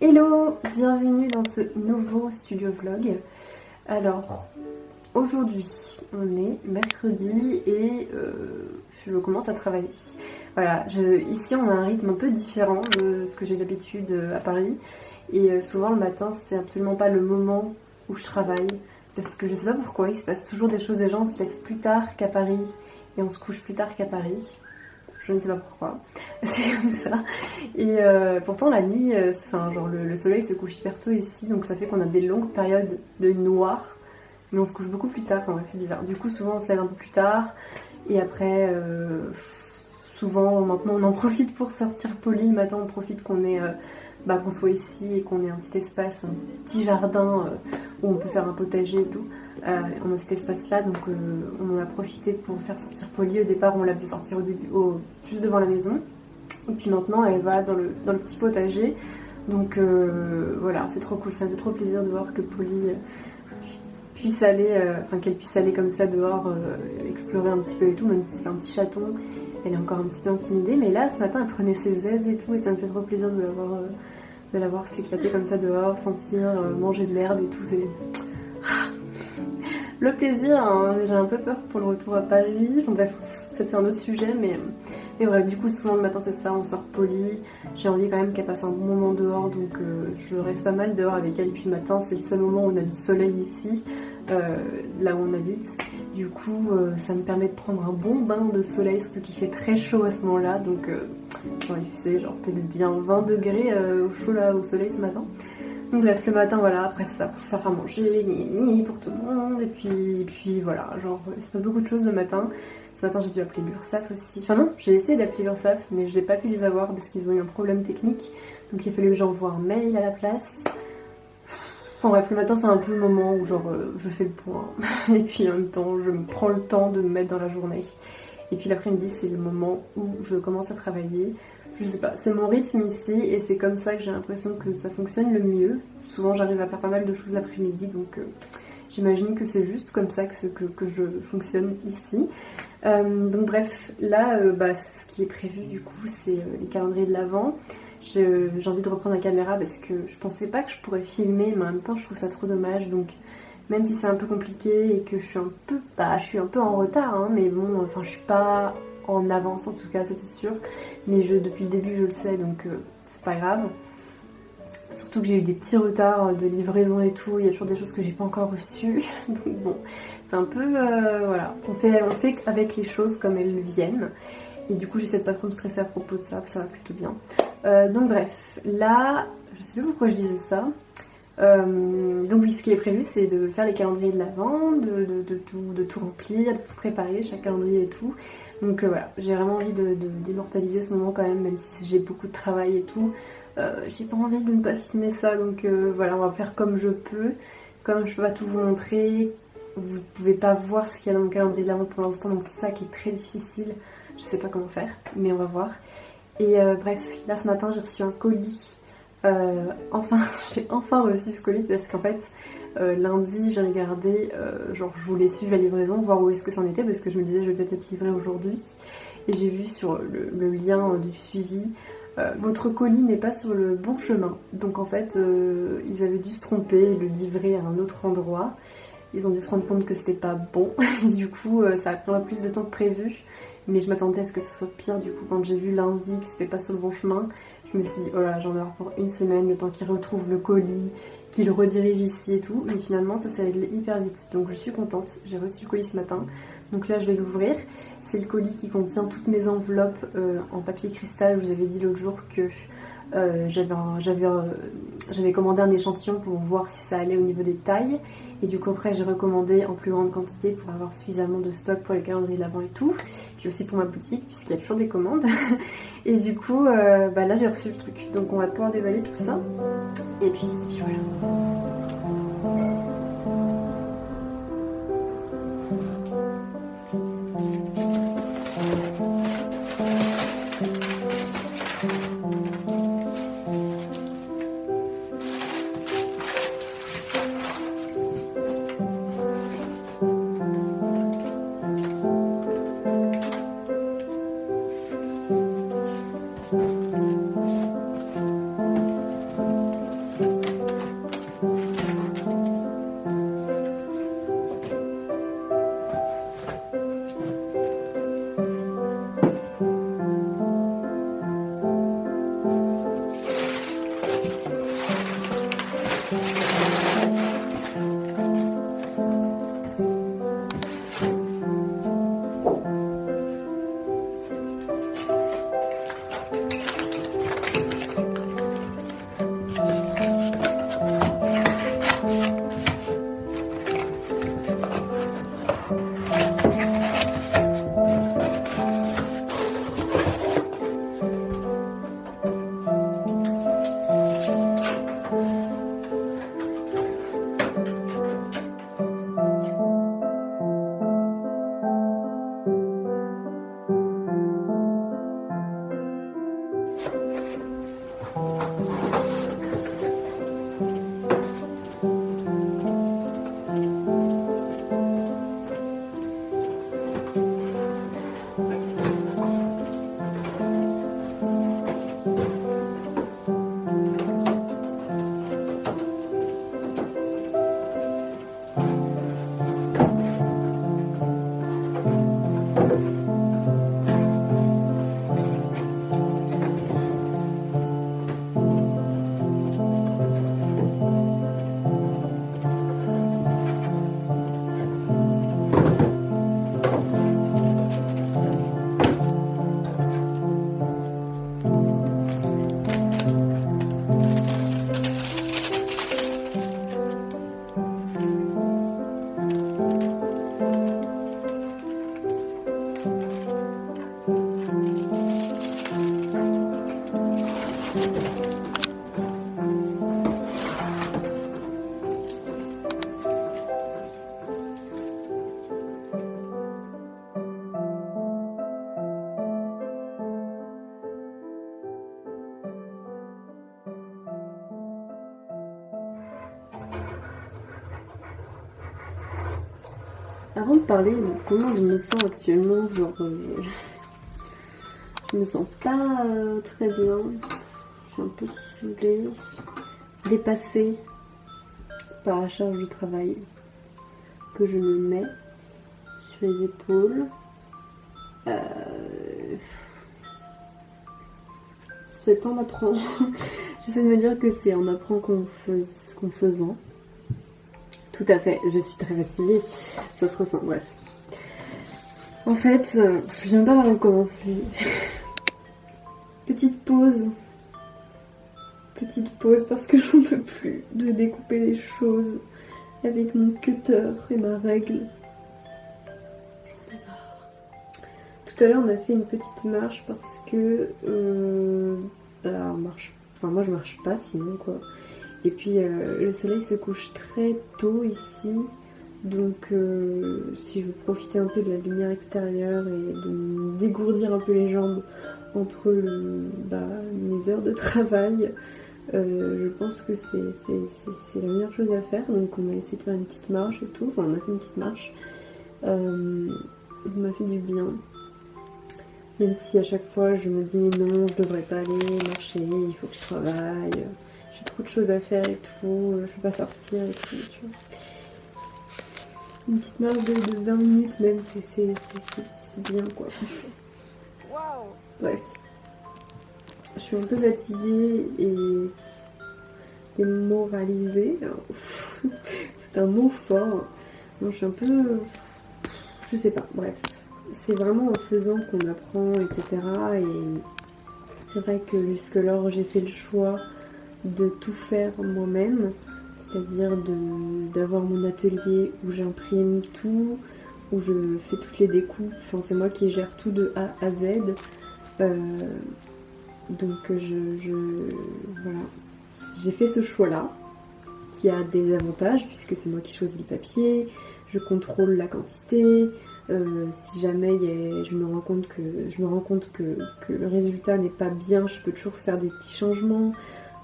Hello, bienvenue dans ce nouveau studio vlog. Alors, aujourd'hui, on est mercredi et je commence à travailler. Voilà, ici on a un rythme un peu différent de ce que j'ai d'habitude à Paris. Et souvent le matin, c'est absolument pas le moment où je travaille. Parce que je sais pas pourquoi, il se passe toujours des choses, les gens se lèvent plus tard qu'à Paris et on se couche plus tard qu'à Paris. Je ne sais pas pourquoi, c'est comme ça. Et pourtant la nuit, genre le soleil se couche hyper tôt ici, donc ça fait qu'on a des longues périodes de noir, mais on se couche beaucoup plus tard, quand même, c'est bizarre. Du coup souvent on se lève un peu plus tard, et après souvent maintenant on en profite pour sortir poli. Le matin on profite qu'on soit ici et qu'on ait un petit espace, un petit jardin où on peut faire un potager et tout. On a cet espace là, donc on en a profité pour faire sortir Polly. Au départ on la faisait sortir juste devant la maison, et puis maintenant elle va dans le petit potager, donc voilà, c'est trop cool, ça me fait trop plaisir de voir que Polly puisse aller, qu'elle puisse aller comme ça dehors, explorer un petit peu et tout, même si c'est un petit chaton, elle est encore un petit peu intimidée, mais là ce matin elle prenait ses aises et tout, et ça me fait trop plaisir de la voir s'éclater comme ça dehors, sentir, manger de l'herbe et tout. C'est le plaisir, hein. J'ai un peu peur pour le retour à Paris. Enfin, bref, ça c'est un autre sujet, mais bref, du coup souvent le matin c'est ça, on sort Polly. J'ai envie quand même qu'elle passe un bon moment dehors, donc je reste pas mal dehors avec elle. Et puis le matin c'est le seul moment où on a du soleil ici, là où on habite. Du coup ça me permet de prendre un bon bain de soleil, surtout qu'il fait très chaud à ce moment-là. Donc genre il faisait genre peut-être bien 20 degrés au chaud là au soleil ce matin. Donc bref, le matin, voilà, après c'est ça, pour faire à manger, pour tout le monde, et puis voilà, genre, il se passe beaucoup de choses le matin. Ce matin, j'ai dû appeler l'URSSAF aussi. Enfin non, j'ai essayé d'appeler l'URSSAF, mais j'ai pas pu les avoir parce qu'ils ont eu un problème technique. Donc il a fallu que j'envoie un mail à la place. Enfin bref, le matin, c'est un peu le moment où genre, je fais le point. Et puis en même temps, je me prends le temps de me mettre dans la journée. Et puis l'après-midi, c'est le moment où je commence à travailler. Je sais pas, c'est mon rythme ici et c'est comme ça que j'ai l'impression que ça fonctionne le mieux. Souvent j'arrive à faire pas mal de choses l'après-midi, donc j'imagine que c'est juste comme ça que je fonctionne ici. Donc bref, là ce qui est prévu du coup c'est les calendriers de l'Avent. J'ai envie de reprendre la caméra parce que je pensais pas que je pourrais filmer, mais en même temps je trouve ça trop dommage. Donc même si c'est un peu compliqué et que je suis un peu en retard, hein, mais bon, enfin je suis pas en avance en tout cas, ça c'est sûr. Mais depuis le début je le sais, donc c'est pas grave. Surtout que j'ai eu des petits retards de livraison et tout, il y a toujours des choses que j'ai pas encore reçues. Donc bon, c'est un peu, voilà, on fait avec les choses comme elles viennent. Et du coup j'essaie de pas trop me stresser à propos de ça, ça va plutôt bien. Donc bref, là, je sais pas pourquoi je disais ça. Donc oui, ce qui est prévu c'est de faire les calendriers de l'Avent, de tout remplir, de tout préparer, chaque calendrier et tout. Donc voilà, j'ai vraiment envie d'immortaliser ce moment quand même si j'ai beaucoup de travail et tout. J'ai pas envie de ne pas filmer ça, donc voilà, on va faire comme je peux. Comme je peux pas tout vous montrer, vous pouvez pas voir ce qu'il y a dans le calendrier de l'Avent pour l'instant, donc c'est ça qui est très difficile. Je sais pas comment faire, mais on va voir. Et bref, là ce matin j'ai reçu un colis. J'ai enfin reçu ce colis parce qu'en fait lundi j'ai regardé, genre je voulais suivre la livraison, voir où est-ce que c'en était parce que je me disais je vais peut-être être livrée aujourd'hui. Et j'ai vu sur le lien du suivi, votre colis n'est pas sur le bon chemin. Donc en fait ils avaient dû se tromper et le livrer à un autre endroit. Ils ont dû se rendre compte que c'était pas bon. Et du coup ça a pris un peu plus de temps que prévu. Mais je m'attendais à ce que ce soit pire. Du coup quand j'ai vu lundi que c'était pas sur le bon chemin, je me suis dit oh là j'en ai pour une semaine, le temps qu'ils retrouvent le colis, qu'ils le redirigent ici et tout. Mais finalement ça s'est réglé hyper vite. Donc je suis contente, j'ai reçu le colis ce matin. Donc là je vais l'ouvrir. C'est le colis qui contient toutes mes enveloppes en papier cristal. Je vous avais dit l'autre jour que j'avais commandé un échantillon pour voir si ça allait au niveau des tailles. Et du coup après j'ai recommandé en plus grande quantité pour avoir suffisamment de stock pour les calendriers de l'Avent et tout. Puis aussi pour ma boutique puisqu'il y a toujours des commandes. Et du coup là j'ai reçu le truc. Donc on va pouvoir déballer tout ça. Et puis voilà. Avant de parler de comment je me sens actuellement, genre, je me sens pas très bien. Je suis un peu saoulée, dépassée par la charge de travail que je me mets sur les épaules. C'est en apprend. J'essaie de me dire que c'est en apprend qu'en faisant. Tout à fait, je suis très fatiguée, ça se ressent, bref. En fait, je viens d'avoir commencé. Petite pause parce que j'en peux plus de découper les choses avec mon cutter et ma règle. J'en ai marre. Tout à l'heure, on a fait une petite marche parce que on marche. Enfin, moi, je marche pas sinon quoi. Et puis le soleil se couche très tôt ici, donc si je veux profiter un peu de la lumière extérieure et de me dégourdir un peu les jambes entre mes heures de travail, je pense que c'est la meilleure chose à faire. Donc on a essayé de faire une petite marche et tout, enfin on a fait une petite marche, ça m'a fait du bien. Même si à chaque fois je me dis non, je devrais pas aller marcher, il faut que je travaille. J'ai trop de choses à faire et tout, je peux pas sortir et tout, tu vois. Une petite marche de 20 minutes même, c'est bien quoi. Bref. Je suis un peu fatiguée et démoralisée. C'est un mot fort. Donc je suis un peu... Je sais pas, bref. C'est vraiment en faisant qu'on apprend, etc. Et c'est vrai que jusque-là, j'ai fait le choix de tout faire moi-même, c'est-à-dire d'avoir mon atelier où j'imprime tout, où je fais toutes les découpes, enfin c'est moi qui gère tout de A à Z. Donc voilà, j'ai fait ce choix-là, qui a des avantages puisque c'est moi qui choisis le papier, je contrôle la quantité. Si jamais je me rends compte que le résultat n'est pas bien, je peux toujours faire des petits changements,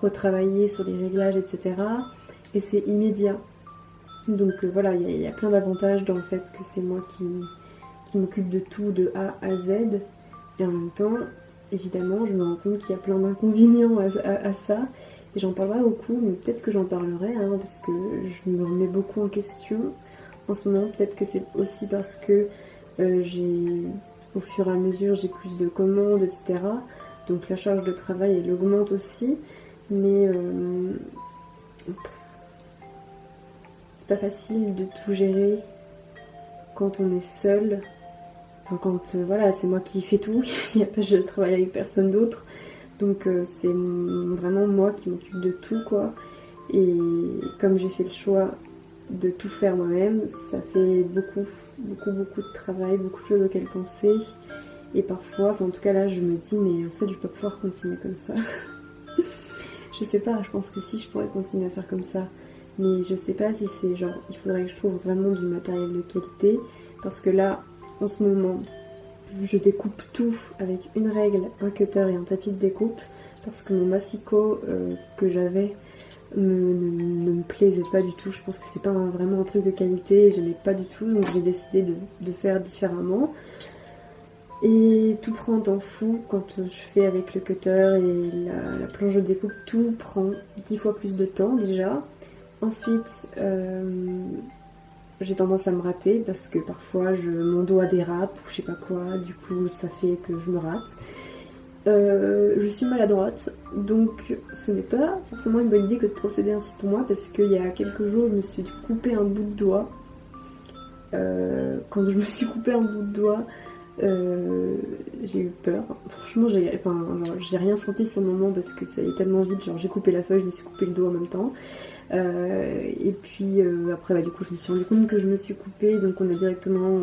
retravailler sur les réglages, etc. Et c'est immédiat. Donc voilà, il y a plein d'avantages dans le fait que c'est moi qui m'occupe de tout de A à Z. Et en même temps, évidemment, je me rends compte qu'il y a plein d'inconvénients à ça. Et j'en parlerai beaucoup, mais peut-être que j'en parlerai, hein, parce que je me remets beaucoup en question en ce moment. Peut-être que c'est aussi parce que au fur et à mesure, j'ai plus de commandes, etc. Donc la charge de travail, elle augmente aussi. Mais c'est pas facile de tout gérer quand on est seul. Enfin, quand voilà, c'est moi qui fais tout, je travaille avec personne d'autre. Donc c'est vraiment moi qui m'occupe de tout quoi. Et comme j'ai fait le choix de tout faire moi-même, ça fait beaucoup de travail, beaucoup de choses auxquelles penser. Et parfois, enfin en tout cas là, je me dis mais en fait je peux pas pouvoir continuer comme ça. Je sais pas, je pense que si je pourrais continuer à faire comme ça, mais je sais pas si c'est genre, il faudrait que je trouve vraiment du matériel de qualité, parce que là, en ce moment, je découpe tout avec une règle, un cutter et un tapis de découpe. parce que mon massicot que j'avais ne me plaisait pas du tout. Je pense que c'est pas vraiment un truc de qualité et j'aimais pas du tout, donc j'ai décidé de faire différemment. Et tout prend un temps fou quand je fais avec le cutter et la planche de découpe, tout prend 10 fois plus de temps déjà. Ensuite, j'ai tendance à me rater parce que parfois mon doigt dérape ou je sais pas quoi, du coup ça fait que je me rate. Je suis maladroite, donc ce n'est pas forcément une bonne idée que de procéder ainsi pour moi parce qu'il y a quelques jours je me suis coupé un bout de doigt. Quand je me suis coupé un bout de doigt, j'ai eu peur. Franchement, j'ai rien senti sur le moment parce que ça allait tellement vite. Genre, j'ai coupé la feuille, je me suis coupé le doigt en même temps. Et puis après, du coup, je me suis rendu compte que je me suis coupée, donc on a directement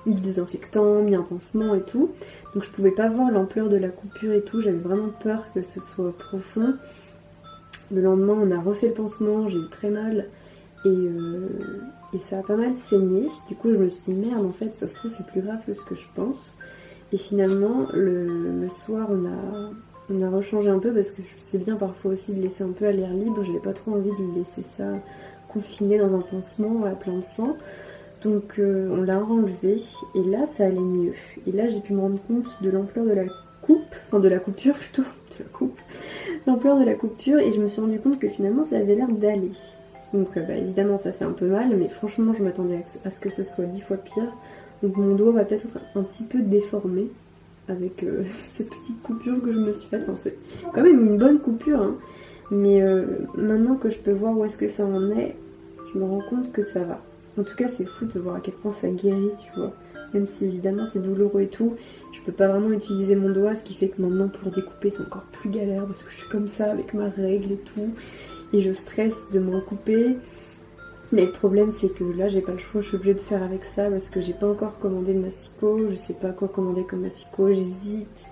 eu du désinfectant, mis un pansement et tout. Donc je pouvais pas voir l'ampleur de la coupure et tout. J'avais vraiment peur que ce soit profond. Le lendemain, on a refait le pansement, j'ai eu très mal. Et ça a pas mal saigné. Du coup, je me suis dit, merde, en fait, ça se trouve, c'est plus grave que ce que je pense. Et finalement, le soir, on a rechangé un peu parce que c'est bien parfois aussi de laisser un peu à l'air libre. J'avais pas trop envie de lui laisser ça confiné dans un pansement à plein de sang. Donc, on l'a enlevé. Et là, ça allait mieux. Et là, j'ai pu me rendre compte de l'ampleur de la coupe, enfin de la coupure plutôt, de la coupe, l'ampleur de la coupure. Et je me suis rendu compte que finalement, ça avait l'air d'aller. Donc évidemment ça fait un peu mal, mais franchement je m'attendais à ce que ce soit 10 fois pire. Donc mon doigt va peut-être être un petit peu déformé avec cette petite coupure que je me suis faite. Enfin, c'est quand même une bonne coupure, hein. Mais maintenant que je peux voir où est-ce que ça en est, je me rends compte que ça va. En tout cas c'est fou de voir à quel point ça guérit, tu vois. Même si évidemment c'est douloureux et tout, je peux pas vraiment utiliser mon doigt, ce qui fait que maintenant pour découper c'est encore plus galère parce que je suis comme ça avec ma règle et tout. Et je stresse de m'en couper. Mais le problème c'est que là j'ai pas le choix, je suis obligée de faire avec ça parce que j'ai pas encore commandé de massicot, je sais pas quoi commander comme massicot, j'hésite.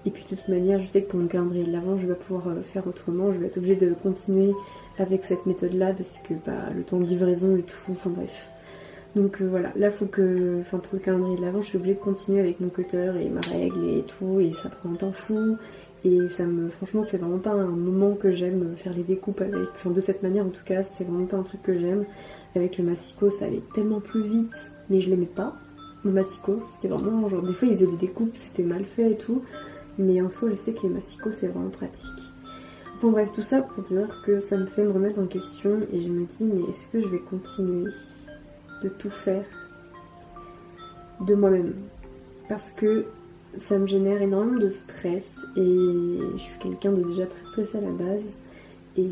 Et puis de toute manière je sais que pour le calendrier de l'Avent je vais pas pouvoir faire autrement, je vais être obligée de continuer avec cette méthode là parce que le temps de livraison et tout, enfin bref. Donc voilà, là faut que, pour le calendrier de l'Avent je suis obligée de continuer avec mon cutter et ma règle et tout, et ça prend un temps fou. Et franchement, c'est vraiment pas un moment que j'aime faire les découpes avec. Enfin, de cette manière, en tout cas, c'est vraiment pas un truc que j'aime. Avec le massicot, ça allait tellement plus vite, mais je l'aimais pas. Le massicot, c'était vraiment genre, des fois, il faisait des découpes, c'était mal fait et tout. Mais en soi, je sais que les massicots, c'est vraiment pratique. Enfin bref, tout ça pour dire que ça me fait me remettre en question et je me dis, mais est-ce que je vais continuer de tout faire de moi-même? Parce que ça me génère énormément de stress et je suis quelqu'un de déjà très stressé à la base et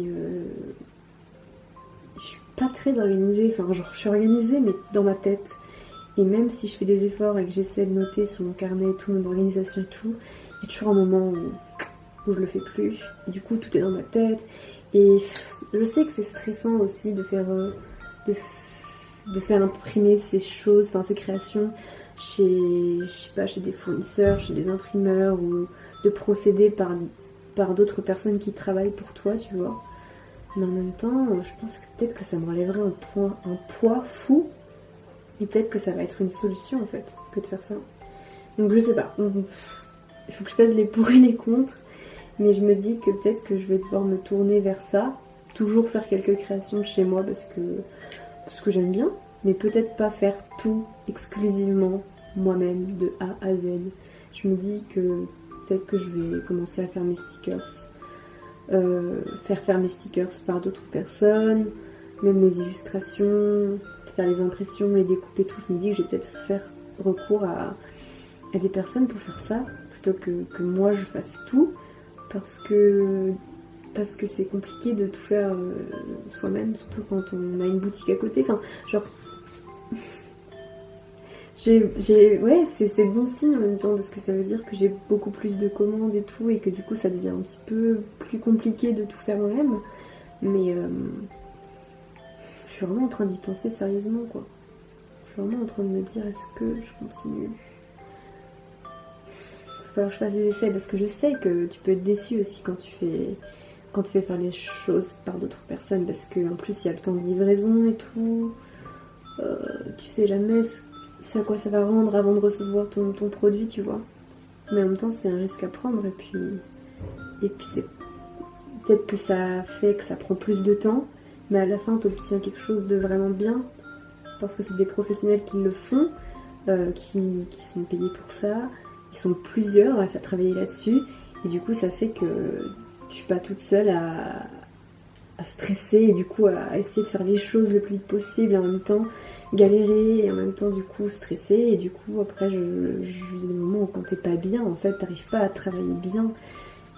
je suis pas très organisée, enfin genre je suis organisée mais dans ma tête, et même si je fais des efforts et que j'essaie de noter sur mon carnet et tout, mon organisation et tout, il y a toujours un moment où je le fais plus et du coup tout est dans ma tête et je sais que c'est stressant aussi de faire imprimer ces choses, enfin ces créations chez des fournisseurs, chez des imprimeurs, ou de procéder par d'autres personnes qui travaillent pour toi, tu vois. Mais en même temps, je pense que peut-être que ça m'enlèverait un poids fou, et peut-être que ça va être une solution en fait, que de faire ça. Donc je sais pas, il faut que je pèse les pour et les contre, mais je me dis que peut-être que je vais devoir me tourner vers ça, toujours faire quelques créations de chez moi parce que j'aime bien, mais peut-être pas faire tout exclusivement moi-même de A à Z. Je me dis que peut-être que je vais commencer à faire mes stickers, faire mes stickers par d'autres personnes, même mes illustrations, faire les impressions, les découpes et tout. Je me dis que je vais peut-être faire recours à des personnes pour faire ça, plutôt que moi je fasse tout, parce que c'est compliqué de tout faire soi-même, surtout quand on a une boutique à côté. Enfin, genre, ouais, c'est bon signe en même temps, parce que ça veut dire que j'ai beaucoup plus de commandes et tout, et que du coup ça devient un petit peu plus compliqué de tout faire moi-même. Mais je suis vraiment en train d'y penser sérieusement, quoi. Je suis vraiment en train de me dire, est-ce que je continue? Il va falloir que je fasse des essais, parce que je sais que tu peux être déçu aussi quand tu fais faire les choses par d'autres personnes, parce qu'en plus il y a le temps de livraison et tout. Tu sais jamais ce à quoi ça va rendre avant de recevoir ton produit, tu vois. Mais en même temps c'est un risque à prendre, et puis et puis c'est peut-être que ça fait que ça prend plus de temps, mais à la fin tu obtiens quelque chose de vraiment bien, parce que c'est des professionnels qui le font, qui sont payés pour ça, ils sont plusieurs à faire travailler là-dessus, et du coup ça fait que je suis pas toute seule à stresser et du coup à essayer de faire les choses le plus vite possible et en même temps galérer et en même temps du coup stresser, et du coup après il y a des moments où quand t'es pas bien en fait t'arrives pas à travailler bien,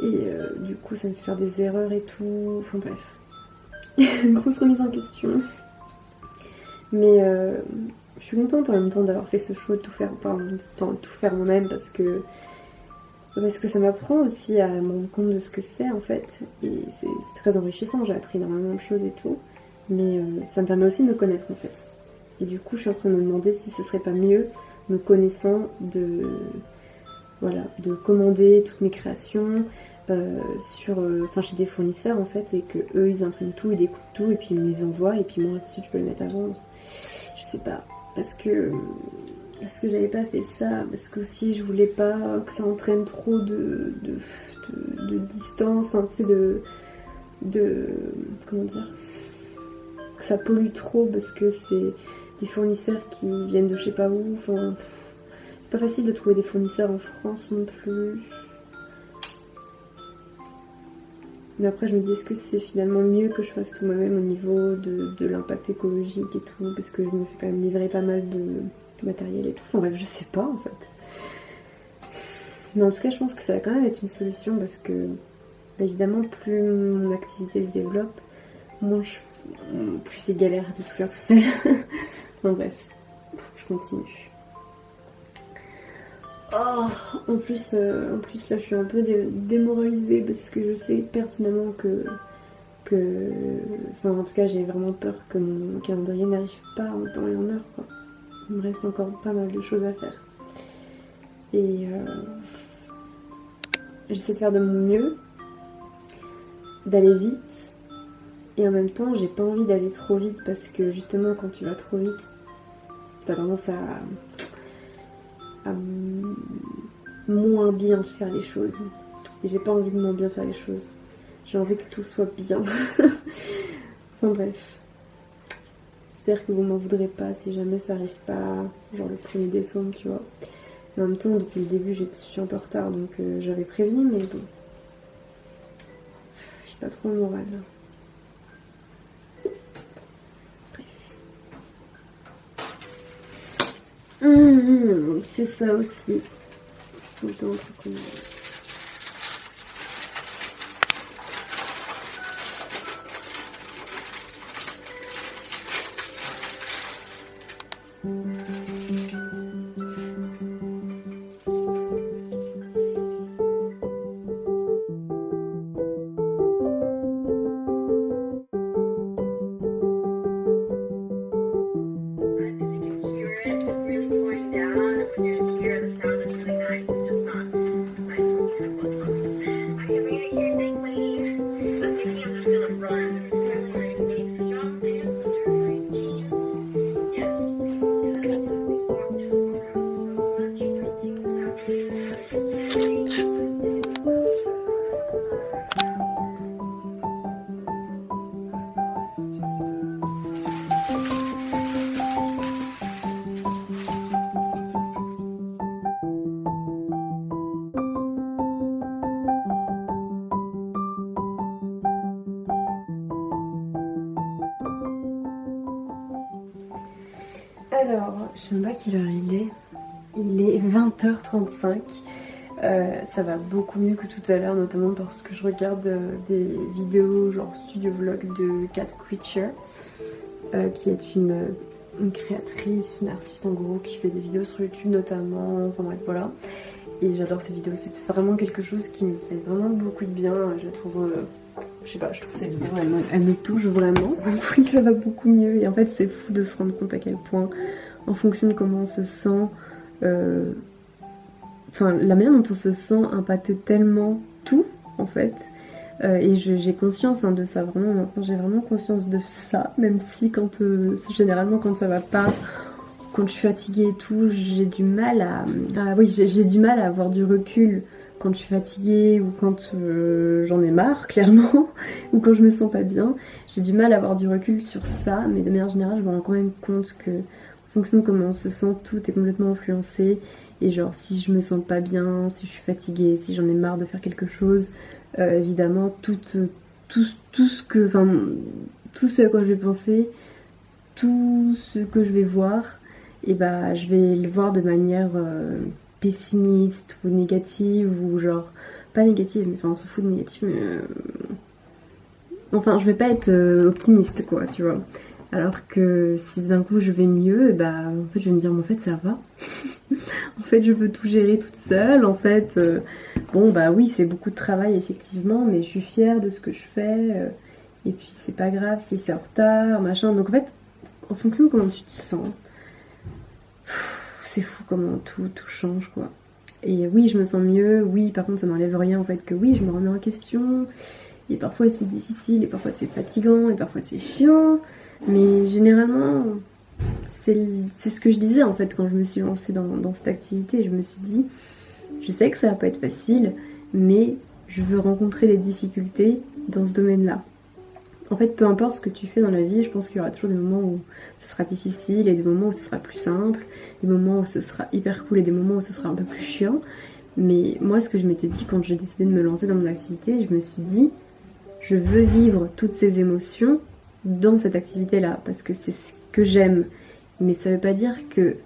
et du coup ça me fait faire des erreurs et tout, enfin bref. Grosse remise en question, mais je suis contente en même temps d'avoir fait ce choix de tout faire, tout faire moi-même, parce que ça m'apprend aussi à me rendre compte de ce que c'est en fait, et c'est très enrichissant, j'ai appris énormément de choses et tout, mais ça me permet aussi de me connaître en fait. Et du coup je suis en train de me demander si ce serait pas mieux, me connaissant, de commander toutes mes créations chez des fournisseurs en fait, et que eux ils impriment tout, ils découpent tout et puis ils me les envoient, et puis moi ensuite je peux le mettre à vendre. Je sais pas, parce que j'avais pas fait ça, parce que aussi je voulais pas que ça entraîne trop de distance, enfin tu sais, comment dire, que ça pollue trop, parce que c'est des fournisseurs qui viennent de je sais pas où, enfin c'est pas facile de trouver des fournisseurs en France non plus. Mais après je me dis, est-ce que c'est finalement mieux que je fasse tout moi-même au niveau de l'impact écologique et tout, parce que je me fais quand même livrer pas mal de matériel et tout, enfin bref, je sais pas en fait. Mais en tout cas je pense que ça va quand même être une solution, parce que évidemment plus mon activité se développe, plus c'est galère de tout faire tout seul. Enfin bref, je continue. Oh, en plus là je suis un peu démoralisée, parce que je sais pertinemment enfin en tout cas j'ai vraiment peur que mon calendrier n'arrive pas en temps et en heure quoi. Il me reste encore pas mal de choses à faire. Et j'essaie de faire de mon mieux, d'aller vite, et en même temps j'ai pas envie d'aller trop vite, parce que justement quand tu vas trop vite, t'as tendance à moins bien faire les choses. Et j'ai pas envie de moins bien faire les choses. J'ai envie que tout soit bien. Enfin bref. J'espère que vous m'en voudrez pas si jamais ça arrive pas, genre le 1er décembre, tu vois. Mais en même temps, depuis le début, je suis un peu en retard, donc j'avais prévenu, mais bon. J'ai pas trop le moral, là. Bref. C'est ça aussi. Tout le temps, truc. Alors, je sais même pas quelle heure il est. Il est 20h35. Ça va beaucoup mieux que tout à l'heure, notamment parce que je regarde des vidéos genre studio vlog de Cat Creature, qui est une créatrice, une artiste en gros, qui fait des vidéos sur YouTube notamment, enfin bref voilà. Et j'adore ces vidéos, c'est vraiment quelque chose qui me fait vraiment beaucoup de bien. Je la trouve, je sais pas, je trouve ces vidéos, elles me touchent vraiment. Oui, ça va beaucoup mieux. Et en fait, c'est fou de se rendre compte à quel point, en fonction de comment on se sent, enfin, la manière dont on se sent impacte tellement tout, en fait. Et j'ai conscience de ça, vraiment, maintenant j'ai vraiment conscience de ça, même si généralement quand ça va pas, quand je suis fatiguée et tout, j'ai du mal j'ai du mal à avoir du recul quand je suis fatiguée ou quand j'en ai marre, clairement, ou quand je me sens pas bien. J'ai du mal à avoir du recul sur ça, mais de manière générale, je me rends quand même compte que, en fonction de comment on se sent, tout est complètement influencé. Et genre, si je me sens pas bien, si je suis fatiguée, si j'en ai marre de faire quelque chose, évidemment, tout ce que, enfin, tout ce à quoi je vais penser, tout ce que je vais voir, et bah, je vais le voir de manière pessimiste ou négative, ou genre, pas négative, mais enfin, on s'en fout de négative, mais enfin, je vais pas être optimiste, quoi, tu vois. Alors que si d'un coup je vais mieux, bah en fait je vais me dire, mais en fait ça va. En fait je peux tout gérer toute seule. En fait, bon bah oui, c'est beaucoup de travail effectivement, mais je suis fière de ce que je fais. Et puis c'est pas grave si c'est en retard, machin. Donc en fait, en fonction de comment tu te sens, c'est fou comment tout change, quoi. Et oui, je me sens mieux. Oui, par contre, ça n'enlève rien en fait que oui, je me remets en question. Et parfois c'est difficile, et parfois c'est fatigant, et parfois c'est chiant. Mais généralement, c'est ce que je disais en fait quand je me suis lancée dans cette activité. Je me suis dit, je sais que ça va pas être facile, mais je veux rencontrer des difficultés dans ce domaine-là. En fait, peu importe ce que tu fais dans la vie, je pense qu'il y aura toujours des moments où ce sera difficile et des moments où ce sera plus simple, des moments où ce sera hyper cool et des moments où ce sera un peu plus chiant. Mais moi, ce que je m'étais dit quand j'ai décidé de me lancer dans mon activité, je me suis dit, je veux vivre toutes ces émotions dans cette activité-là, parce que c'est ce que j'aime. Mais ça veut pas dire que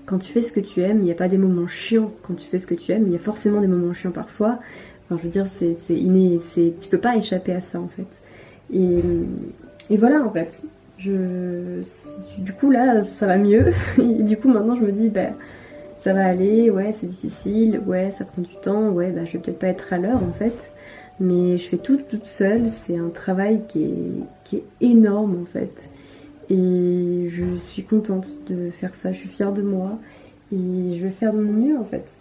quand tu fais ce que tu aimes, il n'y a pas des moments chiants. Quand tu fais ce que tu aimes, il y a forcément des moments chiants parfois. Enfin, je veux dire, c'est inné, tu peux pas échapper à ça en fait. Et voilà en fait. Du coup là, ça va mieux. Et du coup maintenant je me dis, bah, ça va aller, ouais, c'est difficile, ouais, ça prend du temps, ouais, bah, je vais peut-être pas être à l'heure en fait. Mais je fais tout toute seule, c'est un travail qui est énorme en fait. Et je suis contente de faire ça, je suis fière de moi et je vais faire de mon mieux en fait.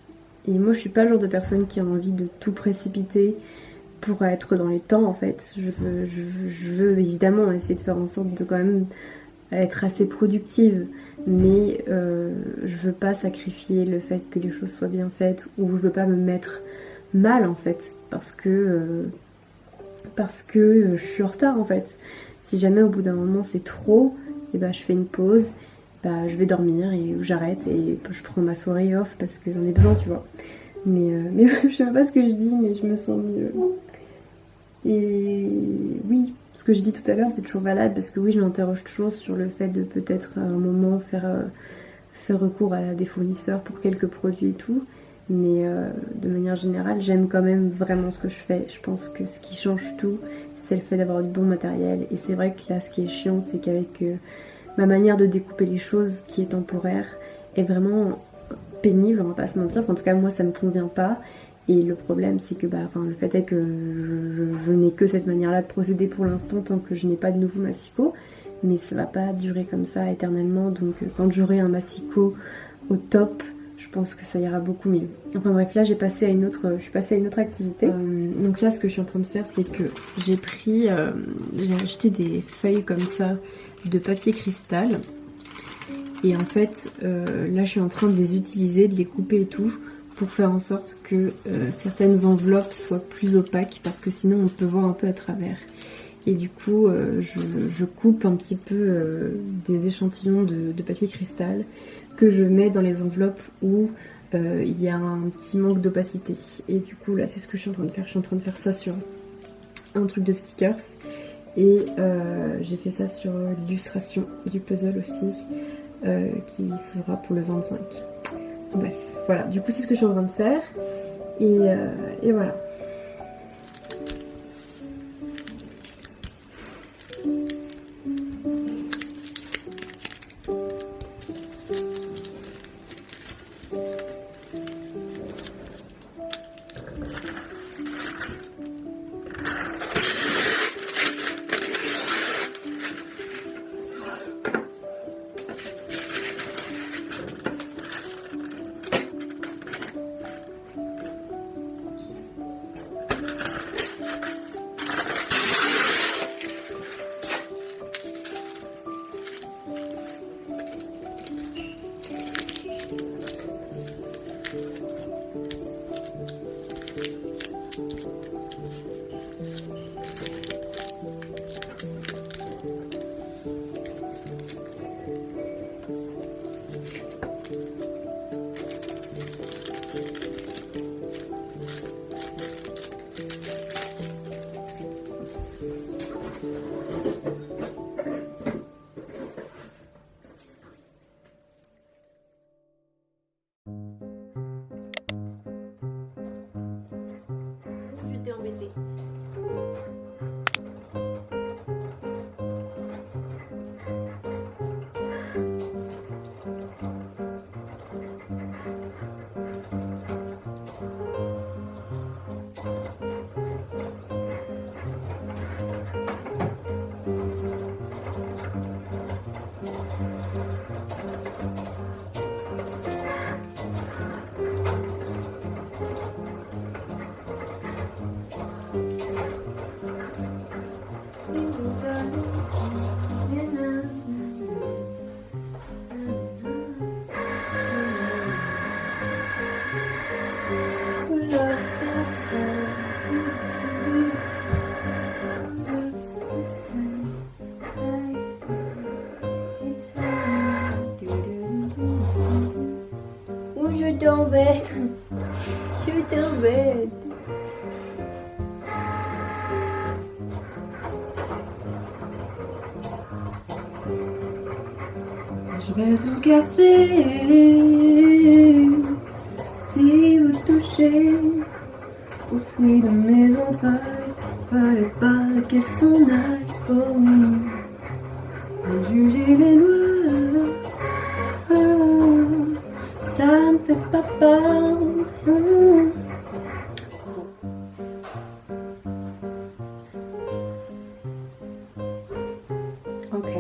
Et moi je suis pas le genre de personne qui a envie de tout précipiter pour être dans les temps en fait. Je veux évidemment essayer de faire en sorte de quand même être assez productive, mais je veux pas sacrifier le fait que les choses soient bien faites, ou je veux pas me mettre mal en fait parce que je suis en retard en fait. Si jamais au bout d'un moment c'est trop, et bah je fais une pause, bah je vais dormir et j'arrête et je prends ma soirée off parce que j'en ai besoin, tu vois. Mais je sais pas ce que je dis, mais je me sens mieux. Et oui, ce que je dis tout à l'heure, c'est toujours valable parce que oui, je m'interroge toujours sur le fait de peut-être à un moment faire recours à des fournisseurs pour quelques produits et tout. Mais de manière générale, j'aime quand même vraiment ce que je fais. Je pense que ce qui change tout, c'est le fait d'avoir du bon matériel. Et c'est vrai que là, ce qui est chiant, c'est qu'avec ma manière de découper les choses, qui est temporaire, est vraiment pénible, on va pas se mentir. Enfin, en tout cas, moi, ça me convient pas. Et le problème, c'est que le fait est que je n'ai que cette manière-là de procéder pour l'instant, tant que je n'ai pas de nouveau massicot. Mais ça va pas durer comme ça éternellement. Donc, quand j'aurai un massicot au top, je pense que ça ira beaucoup mieux. Enfin bref, là je suis passée à une autre activité. Donc là, ce que je suis en train de faire, c'est que j'ai acheté des feuilles comme ça de papier cristal. Et en fait, là je suis en train de les utiliser, de les couper et tout, pour faire en sorte que certaines enveloppes soient plus opaques, parce que sinon on peut voir un peu à travers. Et du coup, je coupe un petit peu des échantillons de papier cristal que je mets dans les enveloppes où il y a un petit manque d'opacité. Et du coup, là, c'est ce que je suis en train de faire. Je suis en train de faire ça sur un truc de stickers. Et j'ai fait ça sur l'illustration du puzzle aussi, qui sera pour le 25. Bref, voilà. Du coup, c'est ce que je suis en train de faire. Et voilà. m'aider. Ou je t'embête. Je t'embête. Je vais tout casser si vous touchez au fruit de mes entrailles. Fallait pas qu'elle s'en aille pour nous. À juger les lois, ça me fait pas peur. Ok.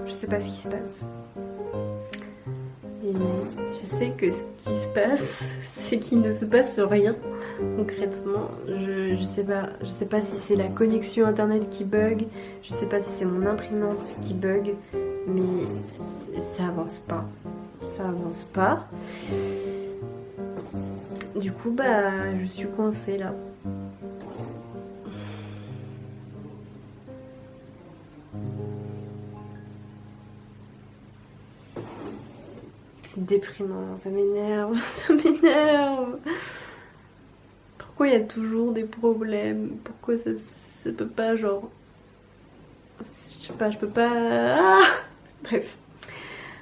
Je sais pas ce qui se passe. Et je sais que ce qui se passe, c'est qu'il ne se passe rien concrètement. Je sais pas si c'est la connexion internet qui bug, je sais pas si c'est mon imprimante qui bug, mais ça avance pas. Ça avance pas. Du coup, bah, je suis coincée là. C'est déprimant, ça m'énerve, ça m'énerve. Pourquoi il y a toujours des problèmes? Pourquoi ça peut pas, genre... Je sais pas, je peux pas... Ah, bref,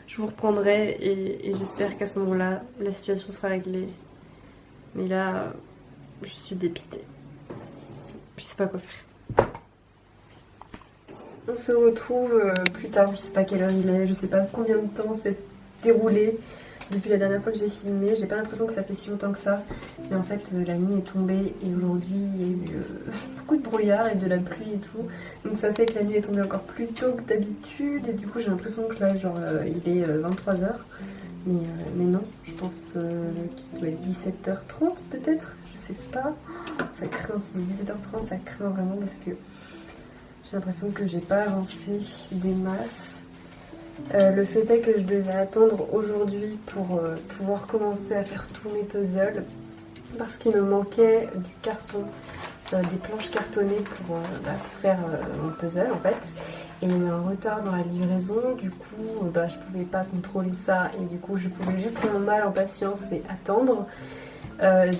je vous reprendrai et j'espère qu'à ce moment-là, la situation sera réglée. Mais là, je suis dépitée. Je sais pas quoi faire. On se retrouve plus tard, je sais pas quelle heure il est, je sais pas combien de temps c'est déroulé depuis la dernière fois que j'ai filmé. J'ai pas l'impression que ça fait si longtemps que ça, mais en fait la nuit est tombée et aujourd'hui il y a eu beaucoup de brouillard et de la pluie et tout, donc ça fait que la nuit est tombée encore plus tôt que d'habitude et du coup j'ai l'impression que là genre il est 23h, mais non, je pense qu'il doit être 17h30 peut-être, je sais pas. Ça craint, c'est 17h30, ça craint vraiment parce que j'ai l'impression que j'ai pas avancé des masses. Le fait est que je devais attendre aujourd'hui pour pouvoir commencer à faire tous mes puzzles parce qu'il me manquait du carton, des planches cartonnées pour faire mon puzzle en fait. Et il y a eu un retard dans la livraison, du coup je pouvais pas contrôler ça et du coup je pouvais juste prendre mon mal en patience et attendre.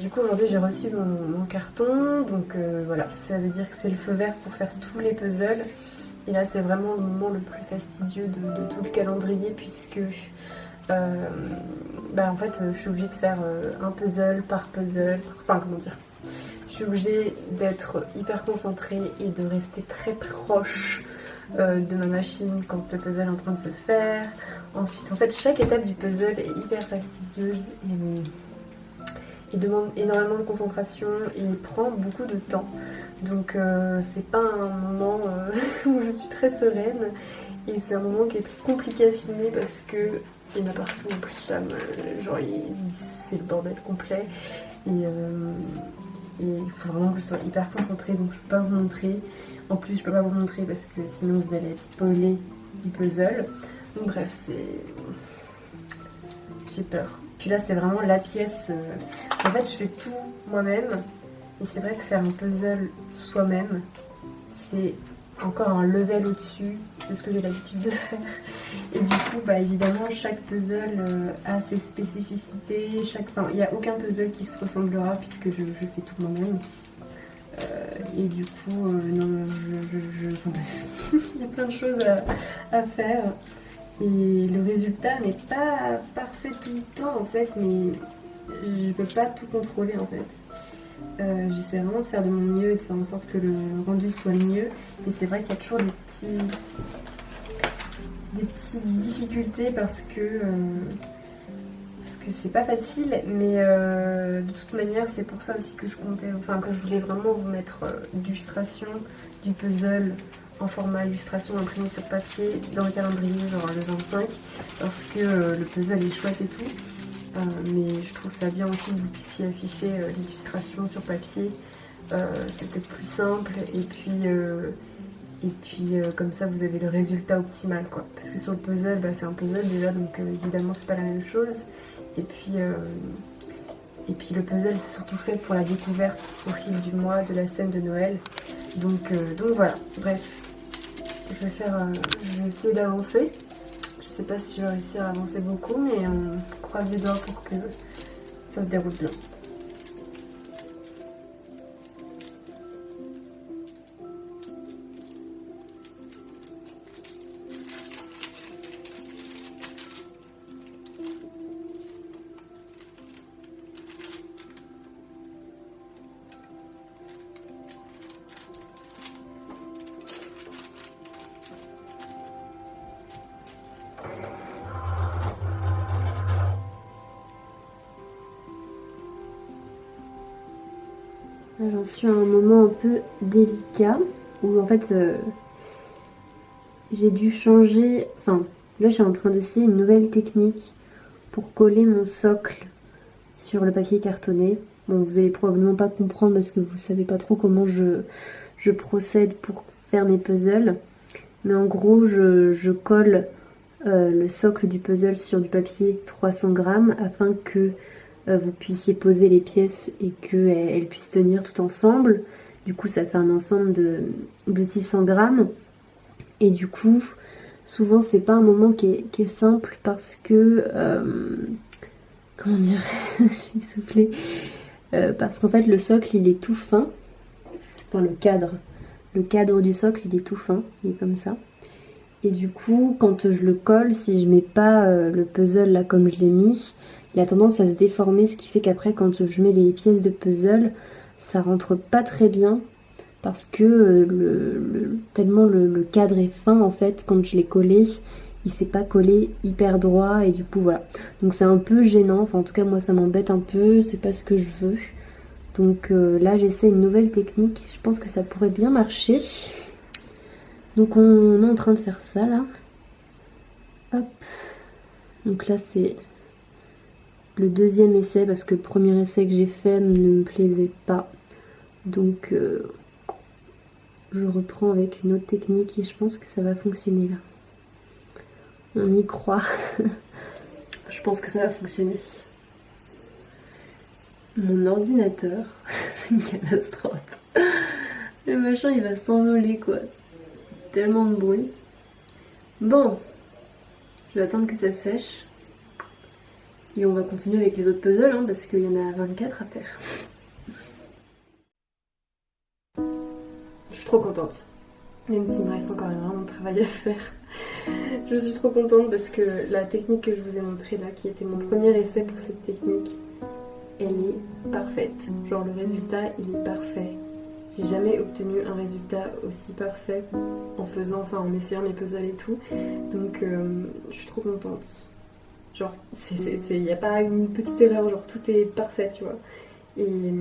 Du coup aujourd'hui j'ai reçu mon carton, donc voilà, ça veut dire que c'est le feu vert pour faire tous les puzzles. Et là c'est vraiment le moment le plus fastidieux de tout le calendrier puisque en fait je suis obligée de faire un puzzle par puzzle, enfin comment dire, je suis obligée d'être hyper concentrée et de rester très proche de ma machine quand le puzzle est en train de se faire. Ensuite en fait chaque étape du puzzle est hyper fastidieuse et il demande énormément de concentration et il prend beaucoup de temps. Donc c'est pas un moment où je suis très sereine et c'est un moment qui est très compliqué à filmer parce que il y en a partout en plus là, genre c'est le bordel complet et il faut vraiment que je sois hyper concentrée, donc je peux pas vous montrer. En plus je peux pas vous montrer parce que sinon vous allez être spoilé du puzzle. Donc bref, j'ai peur. Puis là c'est vraiment la pièce, en fait je fais tout moi-même Et c'est vrai que faire un puzzle soi-même, c'est encore un level au-dessus de ce que j'ai l'habitude de faire. Et du coup, bah, évidemment, chaque puzzle a ses spécificités. Enfin, il n'y a aucun puzzle qui se ressemblera puisque je fais tout moi-même. Et du coup, non, enfin, il y a plein de choses à faire. Et le résultat n'est pas parfait tout le temps en fait, mais je peux pas tout contrôler en fait. J'essaie vraiment de faire de mon mieux et de faire en sorte que le rendu soit le mieux. Et c'est vrai qu'il y a toujours des petites difficultés parce que c'est pas facile, mais de toute manière c'est pour ça aussi que je voulais vraiment vous mettre l'illustration du puzzle en format illustration imprimé sur papier dans le calendrier, genre le 25, parce que le puzzle est chouette et tout. Mais je trouve ça bien aussi que vous puissiez afficher l'illustration sur papier. C'est peut-être plus simple et puis comme ça vous avez le résultat optimal quoi. Parce que sur le puzzle, bah, c'est un puzzle déjà donc évidemment c'est pas la même chose. Et puis le puzzle c'est surtout fait pour la découverte au fil du mois de la scène de Noël. Donc voilà, bref. Je vais essayer d'avancer. Je sais pas si je vais réussir à avancer beaucoup, mais on croise les doigts pour que ça se déroule bien. J'en suis à un moment un peu délicat où en fait j'ai dû changer. Enfin, là je suis en train d'essayer une nouvelle technique pour coller mon socle sur le papier cartonné. Bon, vous allez probablement pas comprendre parce que vous savez pas trop comment je procède pour faire mes puzzles. Mais en gros, je colle le socle du puzzle sur du papier 300 grammes afin que vous puissiez poser les pièces et qu'elles puissent tenir tout ensemble. Du coup, ça fait un ensemble de 600 grammes. Et du coup, souvent, c'est pas un moment qui est simple parce que... comment dire, je suis soufflée. Parce qu'en fait, le socle, il est tout fin. Enfin, le cadre du socle, il est tout fin. Il est comme ça. Et du coup, quand je le colle, si je mets pas le puzzle là comme je l'ai mis, il a tendance à se déformer, ce qui fait qu'après, quand je mets les pièces de puzzle, ça rentre pas très bien. Parce que tellement le cadre est fin, en fait, quand je l'ai collé, il s'est pas collé hyper droit et du coup voilà. Donc c'est un peu gênant, enfin en tout cas moi ça m'embête un peu, c'est pas ce que je veux. Donc là j'essaie une nouvelle technique, je pense que ça pourrait bien marcher. Donc on est en train de faire ça là. Hop. Donc là c'est le deuxième essai parce que le premier essai que j'ai fait ne me plaisait pas. Donc je reprends avec une autre technique et je pense que ça va fonctionner là. On y croit. Je pense que ça va fonctionner. Mon ordinateur, c'est une catastrophe. Le machin il va s'envoler quoi. Tellement de bruit. Bon, je vais attendre que ça sèche. Et on va continuer avec les autres puzzles hein, parce qu'il y en a 24 à faire. Je suis trop contente. Même s'il me reste encore énormément de travail à faire. Je suis trop contente parce que la technique que je vous ai montrée là, qui était mon premier essai pour cette technique, elle est parfaite. Genre le résultat, il est parfait. J'ai jamais obtenu un résultat aussi parfait en essayant mes puzzles et tout. Donc je suis trop contente. Genre, il n'y a pas une petite erreur, genre tout est parfait, tu vois. Et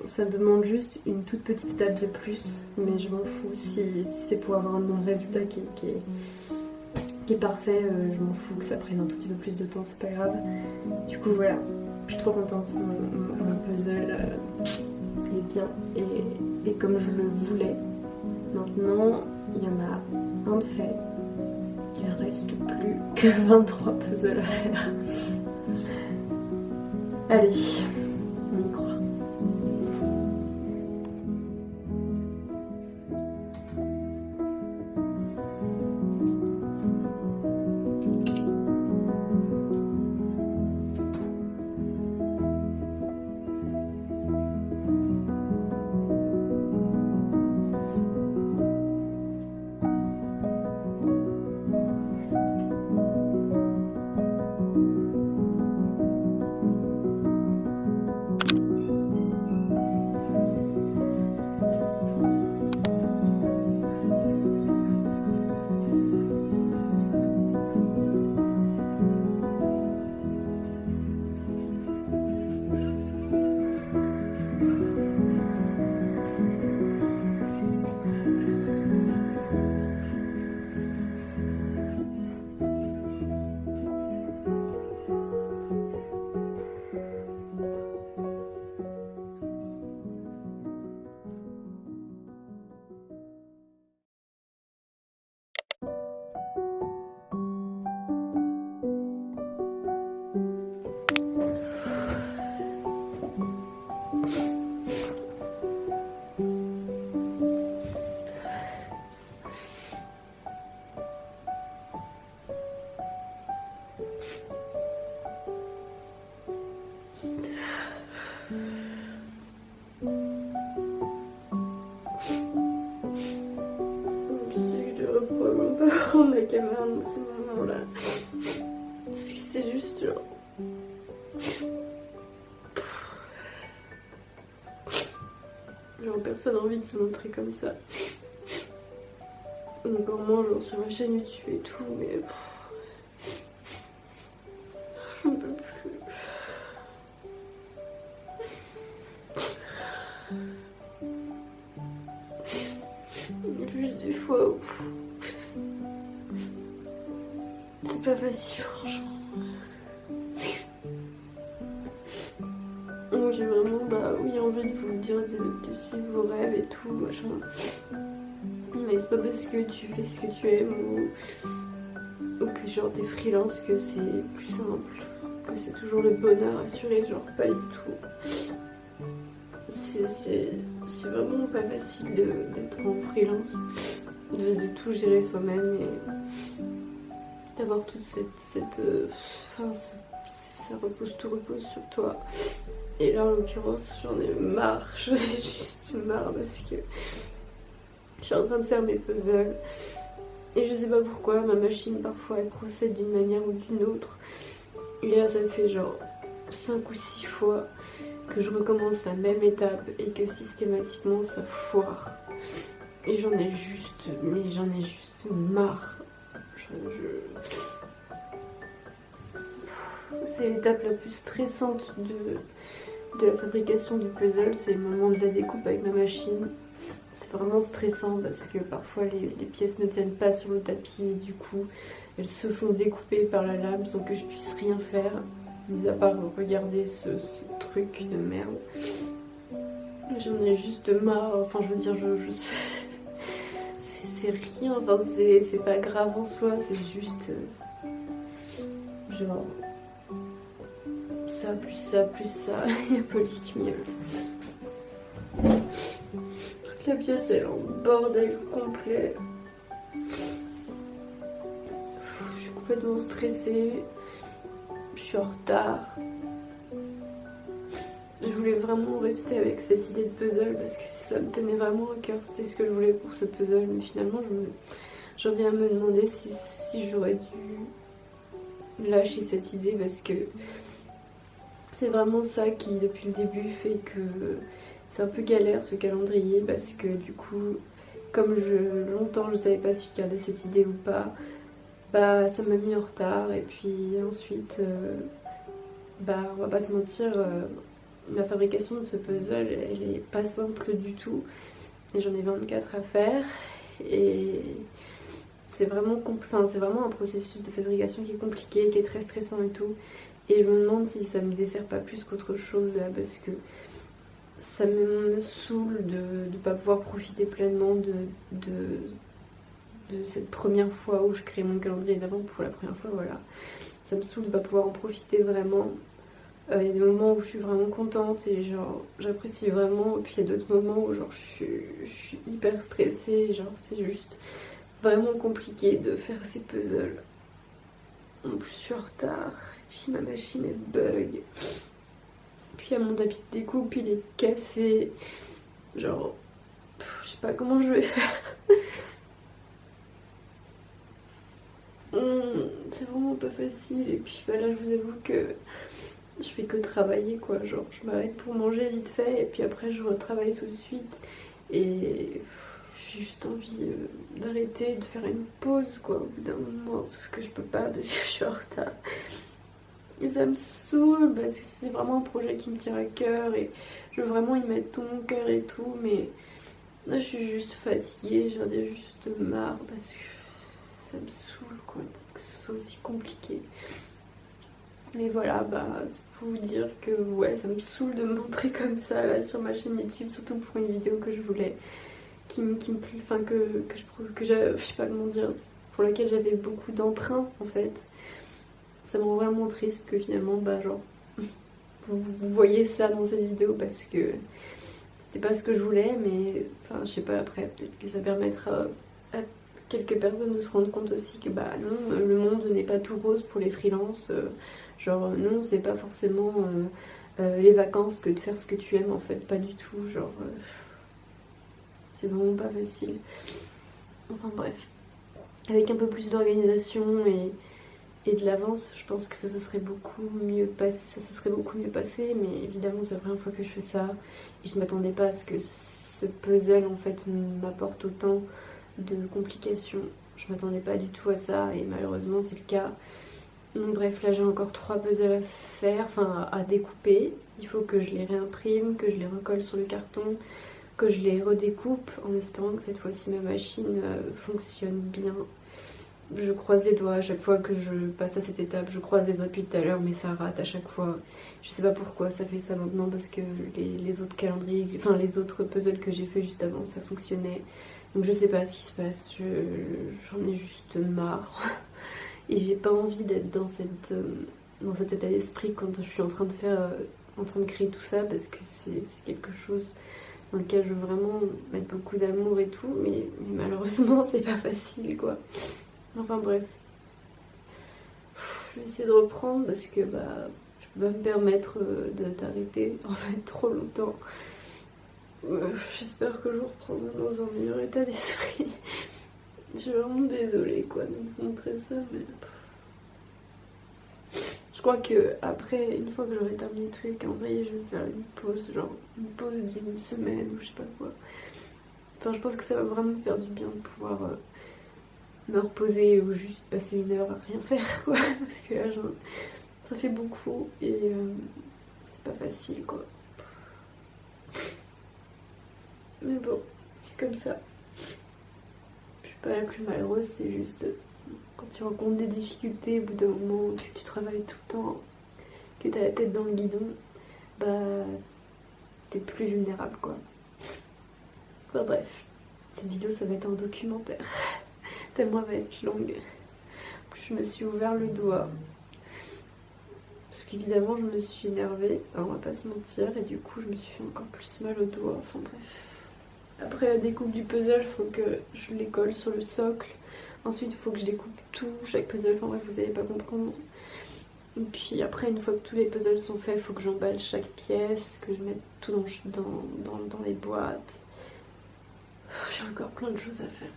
ça me demande juste une toute petite étape de plus, mais je m'en fous si c'est pour avoir un bon résultat qui est parfait, je m'en fous que ça prenne un tout petit peu plus de temps, c'est pas grave. Du coup voilà, je suis trop contente, mon puzzle est bien et comme je le voulais. Maintenant, il y en a un de fait, il ne reste plus que 23 puzzles à faire. Allez, on y croit. probablement pas prendre la caméra dans ces moments-là. Parce que c'est juste genre... Genre personne n'a envie de se montrer comme ça. Encore moins genre sur ma chaîne YouTube et tout, mais... J'en peux plus. Juste des fois où... C'est pas facile franchement. Moi j'ai vraiment oui, envie de vous dire de suivre vos rêves et tout, machin. Mais c'est pas parce que tu fais ce que tu aimes ou que genre t'es freelance que c'est plus simple, que c'est toujours le bonheur assuré, genre pas du tout. C'est vraiment pas facile d'être en freelance, de tout gérer soi-même et d'avoir toute ça repose, tout repose sur toi. Et là en l'occurrence j'en ai marre, j'en ai juste marre parce que je suis en train de faire mes puzzles et je sais pas pourquoi ma machine parfois elle procède d'une manière ou d'une autre. Et là ça fait genre 5 ou 6 fois que je recommence la même étape et que systématiquement ça foire. Et j'en ai juste marre. C'est l'étape la plus stressante de la fabrication du puzzle, c'est le moment de la découpe avec ma machine. C'est vraiment stressant parce que parfois les pièces ne tiennent pas sur le tapis et du coup elles se font découper par la lame sans que je puisse rien faire, mis à part regarder ce truc de merde. J'en ai juste marre, enfin je veux dire, c'est rien, enfin c'est pas grave en soi, c'est juste genre ça, plus ça, plus ça, il y a Polly qui miaule. Toute la pièce elle est en bordel complet. Je suis complètement stressée, je suis en retard. Je voulais vraiment rester avec cette idée de puzzle parce que ça me tenait vraiment à cœur, c'était ce que je voulais pour ce puzzle, mais finalement j'en viens à me demander si j'aurais dû lâcher cette idée parce que c'est vraiment ça qui depuis le début fait que c'est un peu galère ce calendrier parce que du coup comme longtemps je savais pas si je gardais cette idée ou pas, bah ça m'a mis en retard et puis ensuite on va pas se mentir, la fabrication de ce puzzle elle est pas simple du tout et j'en ai 24 à faire et c'est vraiment un processus de fabrication qui est compliqué, qui est très stressant et tout. Et je me demande si ça me dessert pas plus qu'autre chose là, parce que ça me saoule de ne pas pouvoir profiter pleinement de cette première fois où je crée mon calendrier d'avant pour la première fois, voilà. Ça me saoule de pas pouvoir en profiter vraiment. Il y a des moments où je suis vraiment contente et genre j'apprécie vraiment, et puis il y a d'autres moments où genre je suis hyper stressée, genre c'est juste vraiment compliqué de faire ces puzzles. En plus je suis en retard, et puis ma machine elle bug. Puis il y a mon tapis de découpe, il est cassé. Genre, je sais pas comment je vais faire. C'est vraiment pas facile. Et puis là je vous avoue que je fais que travailler quoi. Genre je m'arrête pour manger vite fait et puis après je retravaille tout de suite. Et j'ai juste envie d'arrêter, de faire une pause quoi au bout d'un moment. Sauf que je peux pas parce que je suis en retard. Et ça me saoule parce que c'est vraiment un projet qui me tient à cœur et je veux vraiment y mettre tout mon cœur et tout, mais là je suis juste fatiguée, j'en ai juste marre parce que ça me saoule quoi, que ce soit aussi compliqué. Et voilà, c'est pour vous dire que ouais, ça me saoule de me montrer comme ça là sur ma chaîne YouTube, surtout pour une vidéo que je voulais, qui me plaît, enfin que je sais pas comment dire, pour laquelle j'avais beaucoup d'entrain en fait. Ça me rend vraiment triste que finalement, genre, vous voyez ça dans cette vidéo parce que c'était pas ce que je voulais, mais enfin, je sais pas, après, peut-être que ça permettra à quelques personnes de se rendre compte aussi que non, le monde n'est pas tout rose pour les freelances. Genre, non, c'est pas forcément les vacances que de faire ce que tu aimes en fait, pas du tout. Genre, c'est vraiment pas facile. Enfin, bref. avec un peu plus d'organisation et de l'avance, je pense que ça se serait beaucoup mieux passé, mais évidemment c'est la première fois que je fais ça et je ne m'attendais pas à ce que ce puzzle en fait m'apporte autant de complications. Je m'attendais pas du tout à ça et malheureusement c'est le cas. Donc bref, là j'ai encore 3 puzzles à faire, enfin à découper. Il faut que je les réimprime, que je les recolle sur le carton, que je les redécoupe en espérant que cette fois-ci ma machine fonctionne bien. Je croise les doigts à chaque fois que je passe à cette étape, je croise les doigts depuis tout à l'heure, mais ça rate à chaque fois. Je sais pas pourquoi ça fait ça maintenant, parce que les autres calendriers, enfin les autres puzzles que j'ai fait juste avant, ça fonctionnait. Donc je sais pas ce qui se passe, j'en ai juste marre. Et j'ai pas envie d'être dans cet état d'esprit quand je suis en train de créer tout ça, parce que c'est quelque chose dans lequel je veux vraiment mettre beaucoup d'amour et tout, mais malheureusement c'est pas facile quoi. Enfin bref, je vais essayer de reprendre parce que bah je peux pas me permettre d'arrêter en fait trop longtemps. J'espère que je reprendrai dans un meilleur état d'esprit. Je suis vraiment désolée quoi de vous montrer ça, mais je crois que après, une fois que j'aurai terminé tous les calendriers, je vais faire une pause, genre une pause d'une semaine ou je sais pas quoi. Enfin, je pense que ça va vraiment me faire du bien de pouvoir me reposer ou juste passer une heure à rien faire quoi, parce que là ça fait beaucoup et c'est pas facile quoi. Mais bon, c'est comme ça. Je suis pas la plus malheureuse, c'est juste quand tu rencontres des difficultés au bout d'un moment, que tu travailles tout le temps, que t'as la tête dans le guidon, bah t'es plus vulnérable quoi. Enfin bref, cette vidéo ça va être un documentaire. Tellement elle va être longue. Je me suis ouvert le doigt. Parce qu'évidemment, je me suis énervée, on va pas se mentir, et du coup, je me suis fait encore plus mal au doigt. Enfin bref. Après la découpe du puzzle, il faut que je les colle sur le socle. Ensuite, il faut que je découpe tout, chaque puzzle. Enfin bref, vous allez pas comprendre. Et puis après, une fois que tous les puzzles sont faits, il faut que j'emballe chaque pièce, que je mette tout dans les boîtes. J'ai encore plein de choses à faire.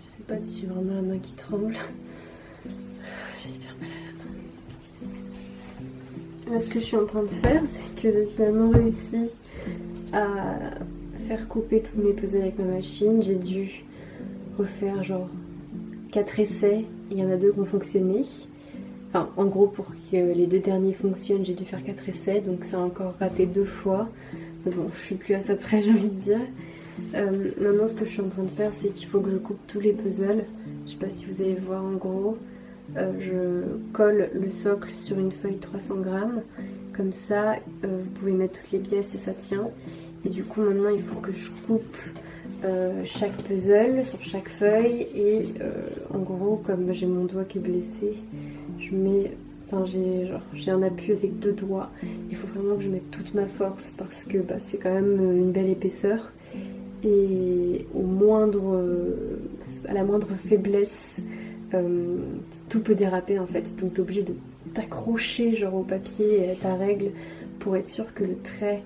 Je sais pas si j'ai vraiment la main qui tremble. J'ai hyper mal à la main. Là, ce que je suis en train de faire, c'est que j'ai finalement réussi à faire couper tous mes puzzles avec ma machine. J'ai dû refaire genre 4 essais. Il y en a 2 qui ont fonctionné. Enfin, en gros, pour que les 2 derniers fonctionnent, j'ai dû faire 4 essais. Donc ça a encore raté 2 fois. Mais bon, je suis plus à ça près, j'ai envie de dire. Maintenant, ce que je suis en train de faire, c'est qu'il faut que je coupe tous les puzzles. Je sais pas si vous allez voir en gros. Je colle le socle sur une feuille 300 grammes. Comme ça, vous pouvez mettre toutes les pièces et ça tient. Et du coup, maintenant, il faut que je coupe chaque puzzle sur chaque feuille. Et en gros, comme j'ai mon doigt qui est blessé, je mets... Enfin, j'ai un appui avec 2 doigts. Il faut vraiment que je mette toute ma force parce que bah, c'est quand même une belle épaisseur. Et à la moindre faiblesse, tout peut déraper en fait. Donc t'es obligé de t'accrocher genre au papier et à ta règle pour être sûr que le trait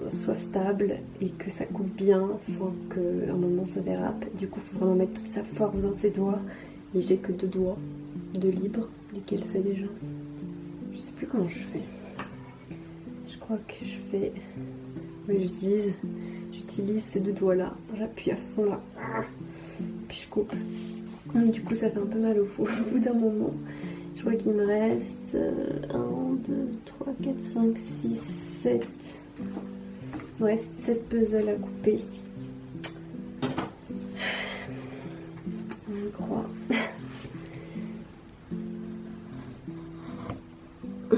soit stable et que ça coupe bien sans qu'à un moment ça dérape. Du coup, il faut vraiment mettre toute sa force dans ses doigts. Et j'ai que 2 doigts de libre, lesquels c'est déjà. Je sais plus comment je fais. Je crois que je fais... Oui, j'utilise ces 2 doigts là. J'appuie à fond là. Puis je coupe. Du coup, ça fait un peu mal au bout d'un moment. Je crois qu'il me reste 1, 2, 3, 4, 5, 6, 7. Il me reste 7 puzzles à couper. Je crois.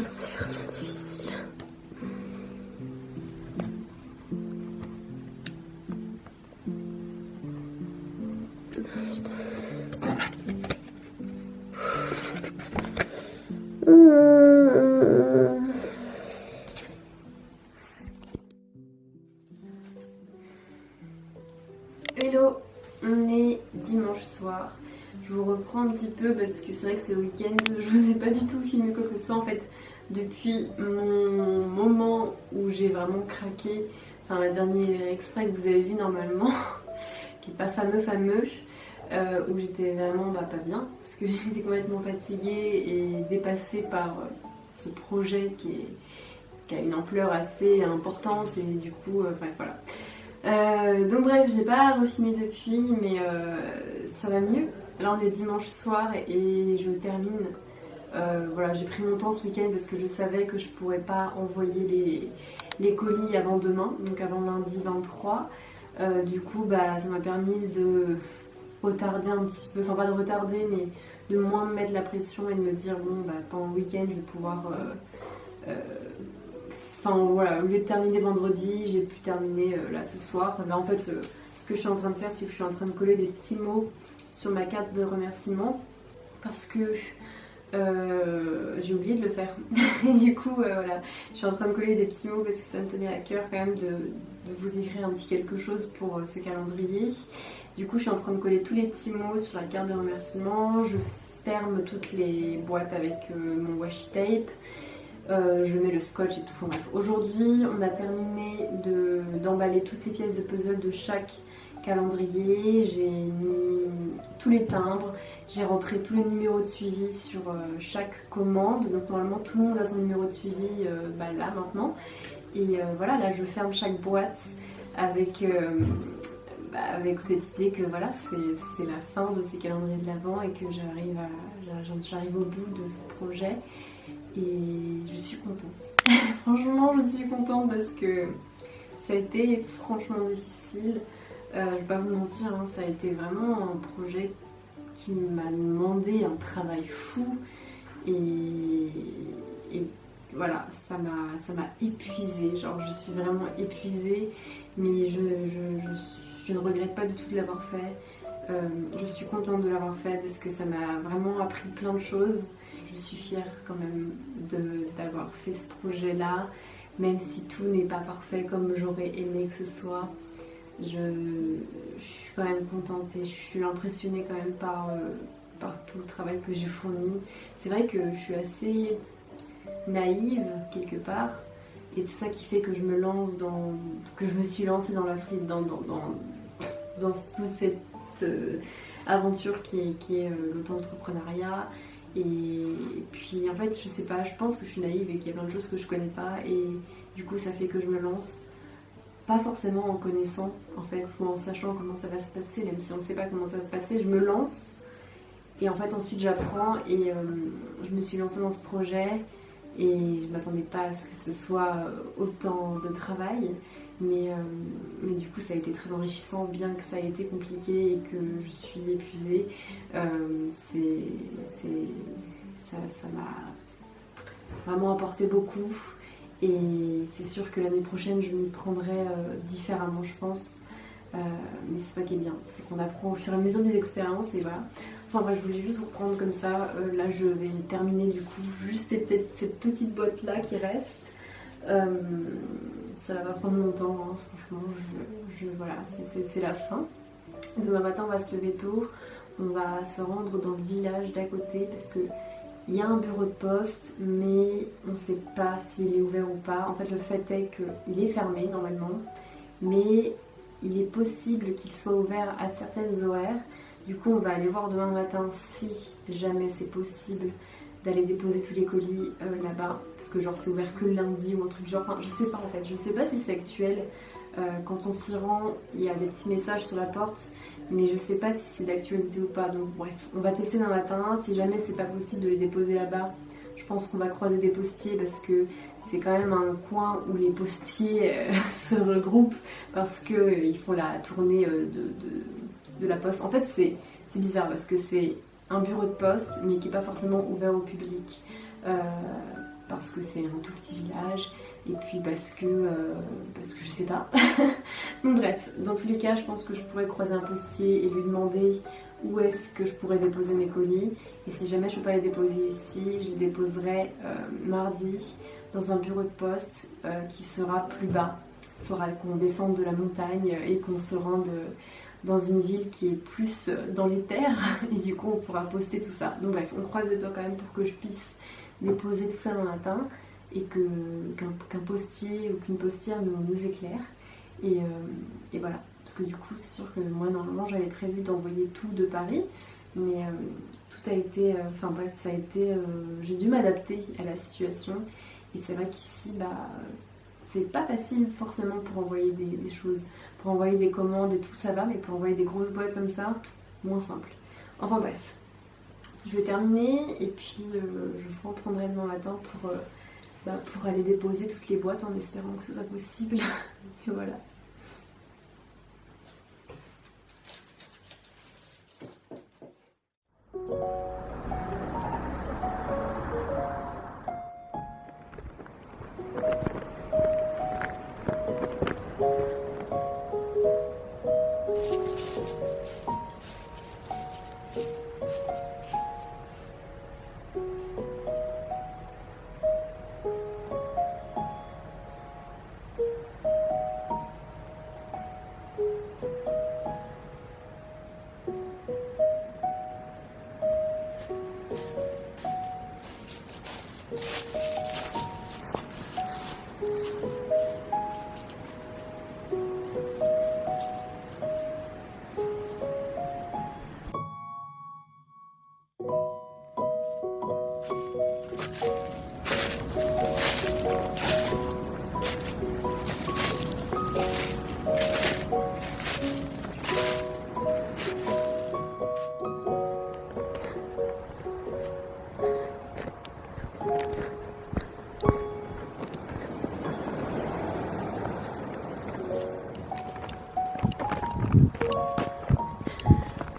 C'est vraiment difficile. Hello, on est dimanche soir. Je vous reprends un petit peu parce que c'est vrai que ce week-end, je vous ai pas du tout filmé quoi que ce soit en fait. Depuis mon moment où j'ai vraiment craqué, enfin le dernier extrait que vous avez vu normalement, qui est pas fameux, où j'étais vraiment pas bien, parce que j'étais complètement fatiguée et dépassée par ce projet qui a une ampleur assez importante et du coup, voilà. Donc bref, j'ai pas refilmé depuis, mais ça va mieux. Là on est dimanche soir et je termine. Voilà, j'ai pris mon temps ce week-end parce que je savais que je pourrais pas envoyer les colis avant demain, donc avant lundi 23. Du coup, ça m'a permis de retarder un petit peu, enfin pas de retarder, mais de moins me mettre la pression et de me dire bon, pendant le week-end, je vais pouvoir. Enfin voilà, au lieu de terminer vendredi, j'ai pu terminer là ce soir. Là en fait, ce que je suis en train de faire, c'est que je suis en train de coller des petits mots sur ma carte de remerciement parce que j'ai oublié de le faire. Et du coup, voilà, je suis en train de coller des petits mots parce que ça me tenait à cœur quand même de vous écrire un petit quelque chose pour ce calendrier. Du coup, je suis en train de coller tous les petits mots sur la carte de remerciement. Je ferme toutes les boîtes avec mon washi tape. Je mets le scotch et tout. Enfin, bref. Aujourd'hui, on a terminé d'emballer toutes les pièces de puzzle de chaque calendrier. J'ai mis tous les timbres. J'ai rentré tous les numéros de suivi sur chaque commande. Donc normalement, tout le monde a son numéro de suivi là maintenant. Et voilà, là, je ferme chaque boîte avec cette idée que voilà, c'est la fin de ces calendriers de l'Avent et que j'arrive au bout de ce projet. Et je suis contente. Franchement, je suis contente parce que ça a été franchement difficile. Je vais pas vous mentir, hein, ça a été vraiment un projet qui m'a demandé un travail fou. Et voilà, ça m'a épuisée. Genre, je suis vraiment épuisée. Mais je ne regrette pas du tout de l'avoir fait. Je suis contente de l'avoir fait parce que ça m'a vraiment appris plein de choses. Je suis fière quand même d'avoir fait ce projet-là, même si tout n'est pas parfait comme j'aurais aimé que ce soit. Je suis quand même contente et je suis impressionnée quand même par tout le travail que j'ai fourni. C'est vrai que je suis assez naïve quelque part et c'est ça qui fait que je me suis lancée dans toute cette aventure qui est l'auto-entrepreneuriat. Et puis en fait, je sais pas, je pense que je suis naïve et qu'il y a plein de choses que je connais pas et du coup ça fait que je me lance, pas forcément en connaissant en fait ou en sachant comment ça va se passer, même si on ne sait pas comment ça va se passer, je me lance et en fait ensuite j'apprends et je me suis lancée dans ce projet et je m'attendais pas à ce que ce soit autant de travail. Mais du coup ça a été très enrichissant, bien que ça ait été compliqué et que je suis épuisée. Ça m'a vraiment apporté beaucoup et c'est sûr que l'année prochaine je m'y prendrai différemment je pense. Mais c'est ça qui est bien, c'est qu'on apprend au fur et à mesure des expériences et voilà. Enfin bref, je voulais juste vous reprendre comme ça. Là je vais terminer du coup juste cette petite boîte là qui reste. Ça va prendre longtemps, hein, franchement, voilà, c'est la fin. Demain matin, on va se lever tôt, on va se rendre dans le village d'à côté parce qu'il y a un bureau de poste, mais on ne sait pas s'il est ouvert ou pas. En fait, le fait est qu'il est fermé normalement, mais il est possible qu'il soit ouvert à certaines horaires. Du coup, on va aller voir demain matin si jamais c'est possible d'aller déposer tous les colis là-bas, parce que genre c'est ouvert que le lundi ou un truc genre, enfin je sais pas en fait, je sais pas si c'est actuel. Quand on s'y rend, il y a des petits messages sur la porte, mais je sais pas si c'est d'actualité ou pas, donc bref, on va tester demain matin. Si jamais c'est pas possible de les déposer là-bas, je pense qu'on va croiser des postiers parce que c'est quand même un coin où les postiers se regroupent parce qu'ils font la tournée de la poste. En fait c'est bizarre parce que c'est un bureau de poste mais qui n'est pas forcément ouvert au public parce que c'est un tout petit village et puis parce que je sais pas. Donc bref, dans tous les cas je pense que je pourrais croiser un postier et lui demander où est-ce que je pourrais déposer mes colis et si jamais je ne peux pas les déposer ici, je les déposerai mardi dans un bureau de poste qui sera plus bas. Il faudra qu'on descende de la montagne et qu'on se rende dans une ville qui est plus dans les terres et du coup on pourra poster tout ça. Donc bref, on croise les doigts quand même pour que je puisse déposer tout ça demain matin et qu'un postier ou qu'une postière nous éclaire. Et voilà, parce que du coup c'est sûr que moi normalement j'avais prévu d'envoyer tout de Paris, mais tout a été, enfin bref, ça a été, j'ai dû m'adapter à la situation. Et c'est vrai qu'ici, c'est pas facile forcément pour envoyer des choses, pour envoyer des commandes et tout ça va, mais pour envoyer des grosses boîtes comme ça, moins simple. Enfin bref, je vais terminer et puis je vous reprendrai demain matin pour aller déposer toutes les boîtes en espérant que ce soit possible. Et voilà.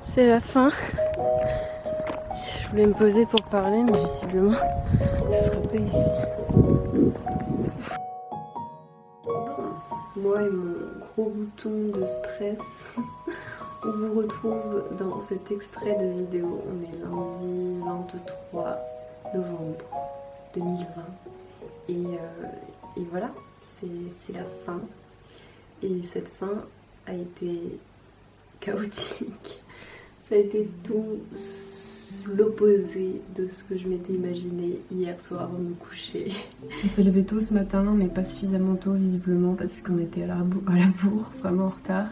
C'est la fin. Je voulais me poser pour parler, mais visiblement, ce sera pas ici. Moi et mon gros bouton de stress, on vous retrouve dans cet extrait de vidéo. On est lundi 23 novembre 2020. Et voilà, c'est la fin. Et cette fin a été chaotique. Ça a été tout l'opposé de ce que je m'étais imaginé hier soir avant de me coucher. On s'est levé tôt ce matin, mais pas suffisamment tôt visiblement parce qu'on était à la bourre, vraiment en retard.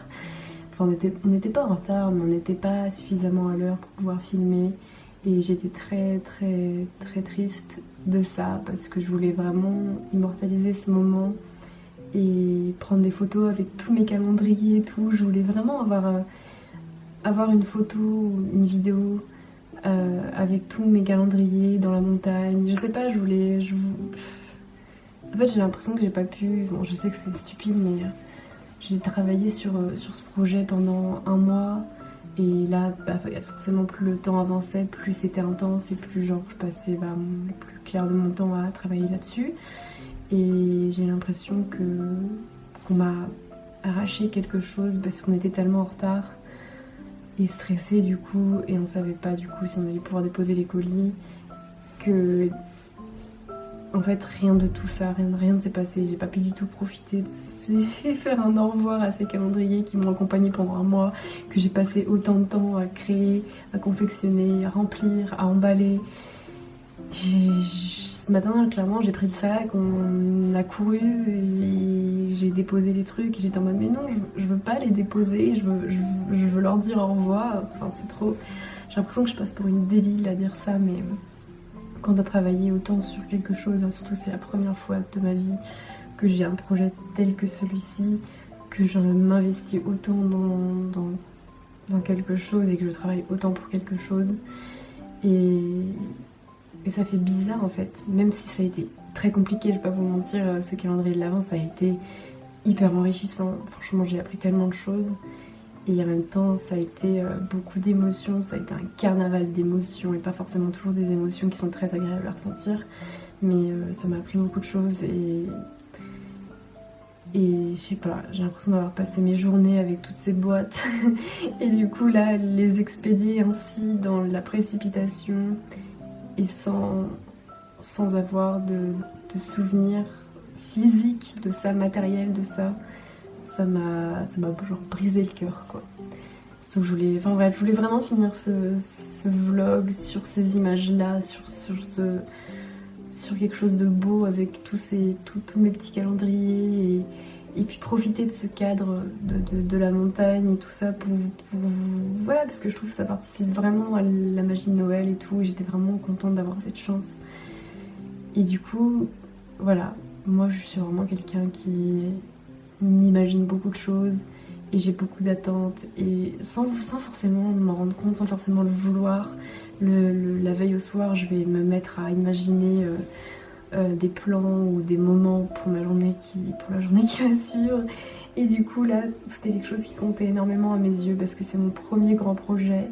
Enfin, on n'était pas en retard, mais on n'était pas suffisamment à l'heure pour pouvoir filmer. Et j'étais très très très triste de ça parce que je voulais vraiment immortaliser ce moment et prendre des photos avec tous mes calendriers et tout. Je voulais vraiment avoir une photo, une vidéo avec tous mes calendriers dans la montagne. Je sais pas, en fait, j'ai l'impression que j'ai pas pu. Bon, je sais que c'est stupide, mais j'ai travaillé sur ce projet pendant un mois. Et là, forcément, plus le temps avançait, plus c'était intense et plus genre je passais le plus clair de mon temps à travailler là-dessus. Et j'ai l'impression qu'on m'a arraché quelque chose parce qu'on était tellement en retard et stressé du coup, et on savait pas du coup si on allait pouvoir déposer les colis, que en fait rien de tout ça, rien ne s'est passé. J'ai pas pu du tout profiter de faire un au revoir à ces calendriers qui m'ont accompagné pendant un mois, que j'ai passé autant de temps à créer, à confectionner, à remplir, à emballer. Ce matin, clairement, j'ai pris le sac, on a couru et j'ai déposé les trucs et j'étais en mode mais non, je veux pas les déposer, je veux leur dire au revoir. Enfin, c'est trop. J'ai l'impression que je passe pour une débile à dire ça, mais quand on a travaillé autant sur quelque chose, surtout c'est la première fois de ma vie que j'ai un projet tel que celui-ci, que je m'investis autant dans quelque chose et que je travaille autant pour quelque chose. Et ça fait bizarre en fait, même si ça a été très compliqué, je vais pas vous mentir, ce calendrier de l'Avent ça a été hyper enrichissant. Franchement, j'ai appris tellement de choses. Et en même temps, ça a été beaucoup d'émotions, ça a été un carnaval d'émotions et pas forcément toujours des émotions qui sont très agréables à ressentir. Mais ça m'a appris beaucoup de choses et je sais pas, j'ai l'impression d'avoir passé mes journées avec toutes ces boîtes et du coup là, les expédier ainsi dans la précipitation et sans avoir de souvenirs physiques de ça, matériel de ça, ça m'a genre brisé le cœur quoi. Donc je voulais, enfin bref, je voulais vraiment finir ce vlog sur ces images-là, sur quelque chose de beau avec tous mes petits calendriers et puis profiter de ce cadre de la montagne et tout ça pour voilà, parce que je trouve que ça participe vraiment à la magie de Noël et tout, et j'étais vraiment contente d'avoir cette chance. Et du coup, voilà, moi je suis vraiment quelqu'un qui m'imagine beaucoup de choses et j'ai beaucoup d'attentes, et sans forcément m'en rendre compte, sans forcément le vouloir, la veille au soir, je vais me mettre à imaginer des plans ou des moments pour la journée qui va suivre. Et du coup là, c'était quelque chose qui comptait énormément à mes yeux parce que c'est mon premier grand projet,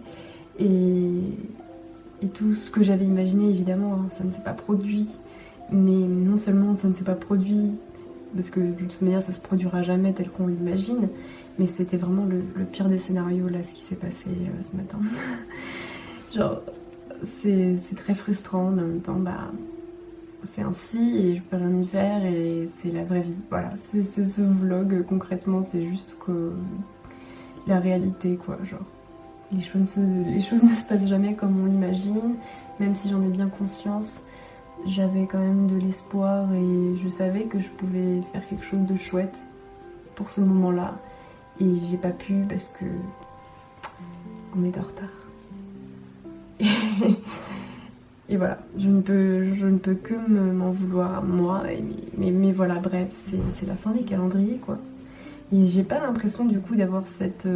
et tout ce que j'avais imaginé, évidemment, hein, ça ne s'est pas produit. Mais non seulement ça ne s'est pas produit, parce que de toute manière ça se produira jamais tel qu'on l'imagine, mais c'était vraiment le pire des scénarios là, ce qui s'est passé ce matin. Genre, c'est très frustrant, mais en même temps, bah, c'est ainsi et je peux rien y faire, et c'est la vraie vie. Voilà, c'est ce vlog, concrètement, c'est juste que la réalité, quoi. Genre, les choses ne se passent jamais comme on l'imagine, même si j'en ai bien conscience. J'avais quand même de l'espoir et je savais que je pouvais faire quelque chose de chouette pour ce moment-là. Et j'ai pas pu parce que on est en retard. Et voilà, je ne peux que m'en vouloir à moi. Mais voilà, bref, c'est la fin des calendriers, quoi. Et j'ai pas l'impression du coup d'avoir cette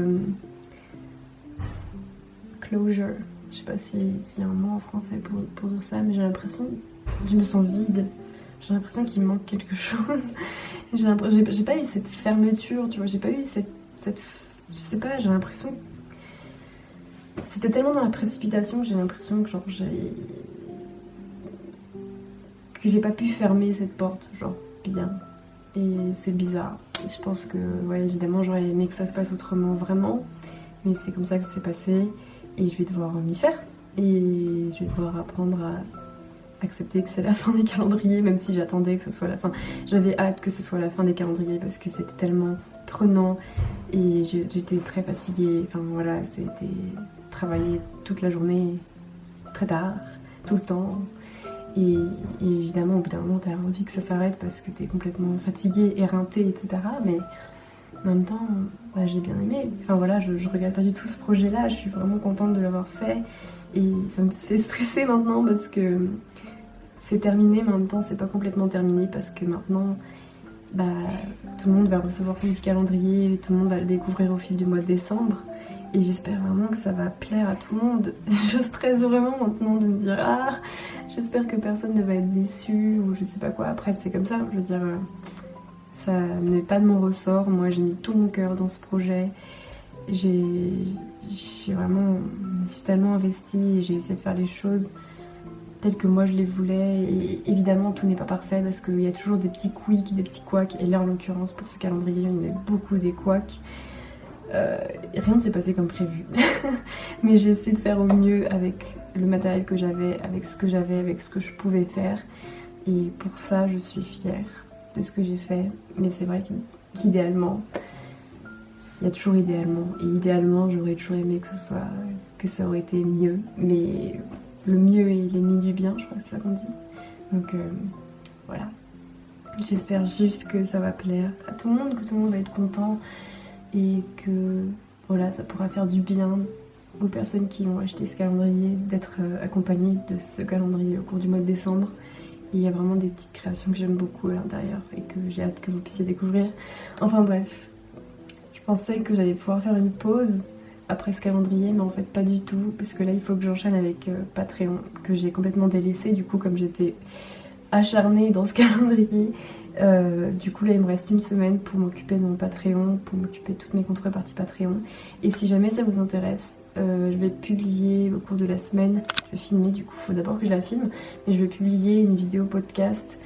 closure. Je sais pas s'il y a un mot en français pour dire ça, mais j'ai l'impression, je me sens vide. J'ai l'impression qu'il me manque quelque chose. J'ai pas eu cette fermeture, tu vois, j'ai pas eu cette je sais pas, j'ai l'impression. C'était tellement dans la précipitation que j'ai l'impression que genre j'ai pas pu fermer cette porte, genre bien. Et c'est bizarre. Et je pense que, ouais, évidemment, j'aurais aimé que ça se passe autrement, vraiment. Mais c'est comme ça que ça s'est passé. Et je vais devoir m'y faire. Et je vais devoir apprendre à accepter que c'est la fin des calendriers, même si j'attendais que ce soit la fin. J'avais hâte que ce soit la fin des calendriers parce que c'était tellement prenant. Et j'étais très fatiguée. Enfin voilà, c'était travailler toute la journée, très tard, tout le temps. Et évidemment, au bout d'un moment, t'as envie que ça s'arrête parce que t'es complètement fatiguée, éreintée, etc. Mais en même temps, bah, j'ai bien aimé. Enfin voilà, je regrette pas du tout ce projet-là. Je suis vraiment contente de l'avoir fait. Et ça me fait stresser maintenant parce que c'est terminé, mais en même temps, c'est pas complètement terminé parce que maintenant, bah, tout le monde va recevoir son petit calendrier et tout le monde va le découvrir au fil du mois de décembre. Et j'espère vraiment que ça va plaire à tout le monde. Je stresse vraiment maintenant de me dire ah, j'espère que personne ne va être déçu ou je sais pas quoi. Après c'est comme ça, je veux dire, ça n'est pas de mon ressort. Moi j'ai mis tout mon cœur dans ce projet. J'ai vraiment, je me suis tellement investie et j'ai essayé de faire les choses telles que moi je les voulais. Et évidemment tout n'est pas parfait parce qu'il y a toujours des petits couics, des petits couacs. Et là en l'occurrence pour ce calendrier il y en a beaucoup des couacs. Rien ne s'est passé comme prévu. Mais j'ai essayé de faire au mieux avec le matériel que j'avais, avec ce que j'avais, avec ce que je pouvais faire. Et pour ça, je suis fière de ce que j'ai fait. Mais c'est vrai qu'idéalement, il y a toujours idéalement. Et idéalement, j'aurais toujours aimé que ça aurait été mieux. Mais le mieux est l'ennemi du bien, je crois que c'est ça qu'on dit. Donc voilà. J'espère juste que ça va plaire à tout le monde, que tout le monde va être content. Et que voilà, ça pourra faire du bien aux personnes qui ont acheté ce calendrier, d'être accompagnées de ce calendrier au cours du mois de décembre. Et il y a vraiment des petites créations que j'aime beaucoup à l'intérieur et que j'ai hâte que vous puissiez découvrir. Enfin bref, je pensais que j'allais pouvoir faire une pause après ce calendrier, mais en fait pas du tout, parce que là il faut que j'enchaîne avec Patreon, que j'ai complètement délaissé du coup comme j'étais acharnée dans ce calendrier. Du coup là il me reste une semaine pour m'occuper de mon Patreon, pour m'occuper de toutes mes contreparties Patreon. Et si jamais ça vous intéresse, je vais publier au cours de la semaine, je vais filmer du coup, faut d'abord que je la filme, mais je vais publier une vidéo podcast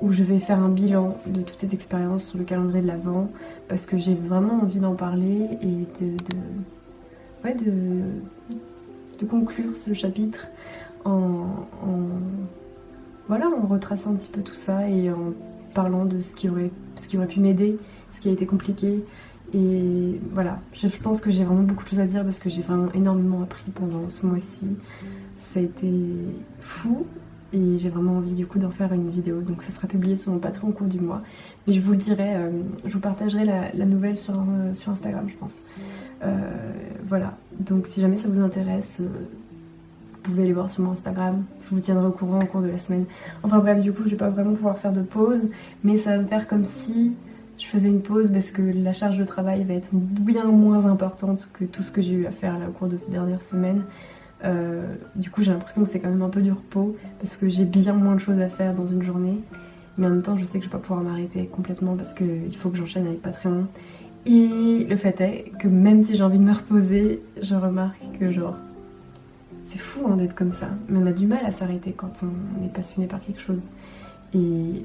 où je vais faire un bilan de toute cette expérience sur le calendrier de l'Avent, parce que j'ai vraiment envie d'en parler et de conclure ce chapitre en retraçant un petit peu tout ça et en parlant de ce qui aurait pu m'aider, ce qui a été compliqué Et voilà, je pense que j'ai vraiment beaucoup de choses à dire parce que j'ai vraiment énormément appris pendant ce mois-ci. Ça a été fou et j'ai vraiment envie du coup d'en faire une vidéo. Donc ça sera publié sur mon Patreon au cours du mois. Mais je vous le dirai, je vous partagerai la nouvelle sur Instagram, je pense. Voilà, donc si jamais ça vous intéresse, vous pouvez aller voir sur mon Instagram. Je vous tiendrai au courant au cours de la semaine. Enfin bref, du coup je vais pas vraiment pouvoir faire de pause, mais ça va me faire comme si je faisais une pause parce que la charge de travail va être bien moins importante que tout ce que j'ai eu à faire là au cours de ces dernières semaines. Du coup j'ai l'impression que c'est quand même un peu du repos parce que j'ai bien moins de choses à faire dans une journée, mais en même temps je sais que je vais pas pouvoir m'arrêter complètement parce qu'il faut que j'enchaîne avec Patreon. Et le fait est que même si j'ai envie de me reposer, je remarque que genre c'est fou hein, d'être comme ça, mais on a du mal à s'arrêter quand on est passionné par quelque chose. Et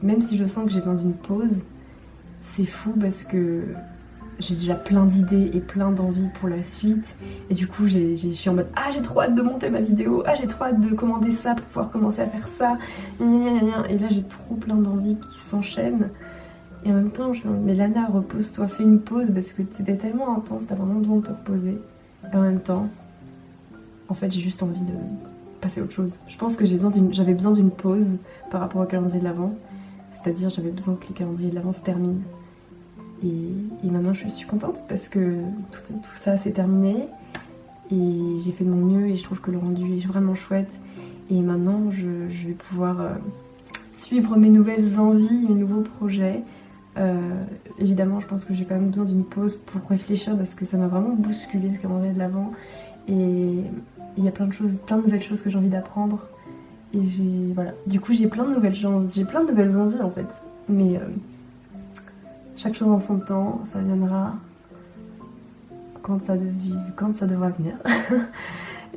même si je sens que j'ai besoin d'une pause, c'est fou parce que j'ai déjà plein d'idées et plein d'envies pour la suite. Et du coup, je suis en mode ah, j'ai trop hâte de monter ma vidéo, ah, j'ai trop hâte de commander ça pour pouvoir commencer à faire ça. Et là, j'ai trop plein d'envies qui s'enchaînent. Et en même temps, je me dis mais Lana, repose-toi, fais une pause parce que c'était tellement intense, t'as vraiment besoin de te reposer. Et en même temps, en fait, j'ai juste envie de passer à autre chose. Je pense que j'avais besoin d'une pause par rapport au calendrier de l'Avent. C'est-à-dire, j'avais besoin que le calendrier de l'Avent se termine. Et maintenant je suis contente parce que tout ça s'est terminé et j'ai fait de mon mieux et je trouve que le rendu est vraiment chouette. Et maintenant je vais pouvoir suivre mes nouvelles envies, mes nouveaux projets. Évidemment je pense que j'ai quand même besoin d'une pause pour réfléchir parce que ça m'a vraiment bousculé ce calendrier de l'Avent. Et il y a plein de nouvelles choses que j'ai envie d'apprendre. Et voilà. Du coup j'ai plein de nouvelles envies en fait. Mais chaque chose en son temps, ça viendra quand ça devra venir.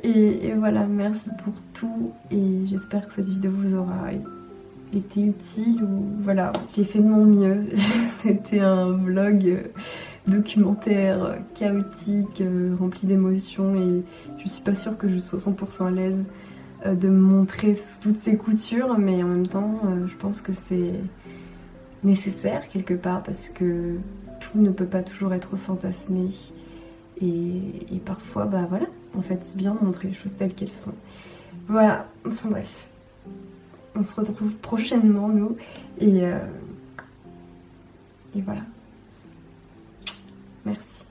et voilà, merci pour tout et j'espère que cette vidéo vous aura été utile. Ou voilà, j'ai fait de mon mieux. C'était un vlog documentaire chaotique, rempli d'émotions et je suis pas sûre que je sois 100% à l'aise de me montrer sous toutes ces coutures, mais en même temps, je pense que c'est nécessaire quelque part parce que tout ne peut pas toujours être fantasmé et parfois bah voilà, en fait c'est bien de montrer les choses telles qu'elles sont. Voilà, enfin bref, on se retrouve prochainement nous et voilà, merci.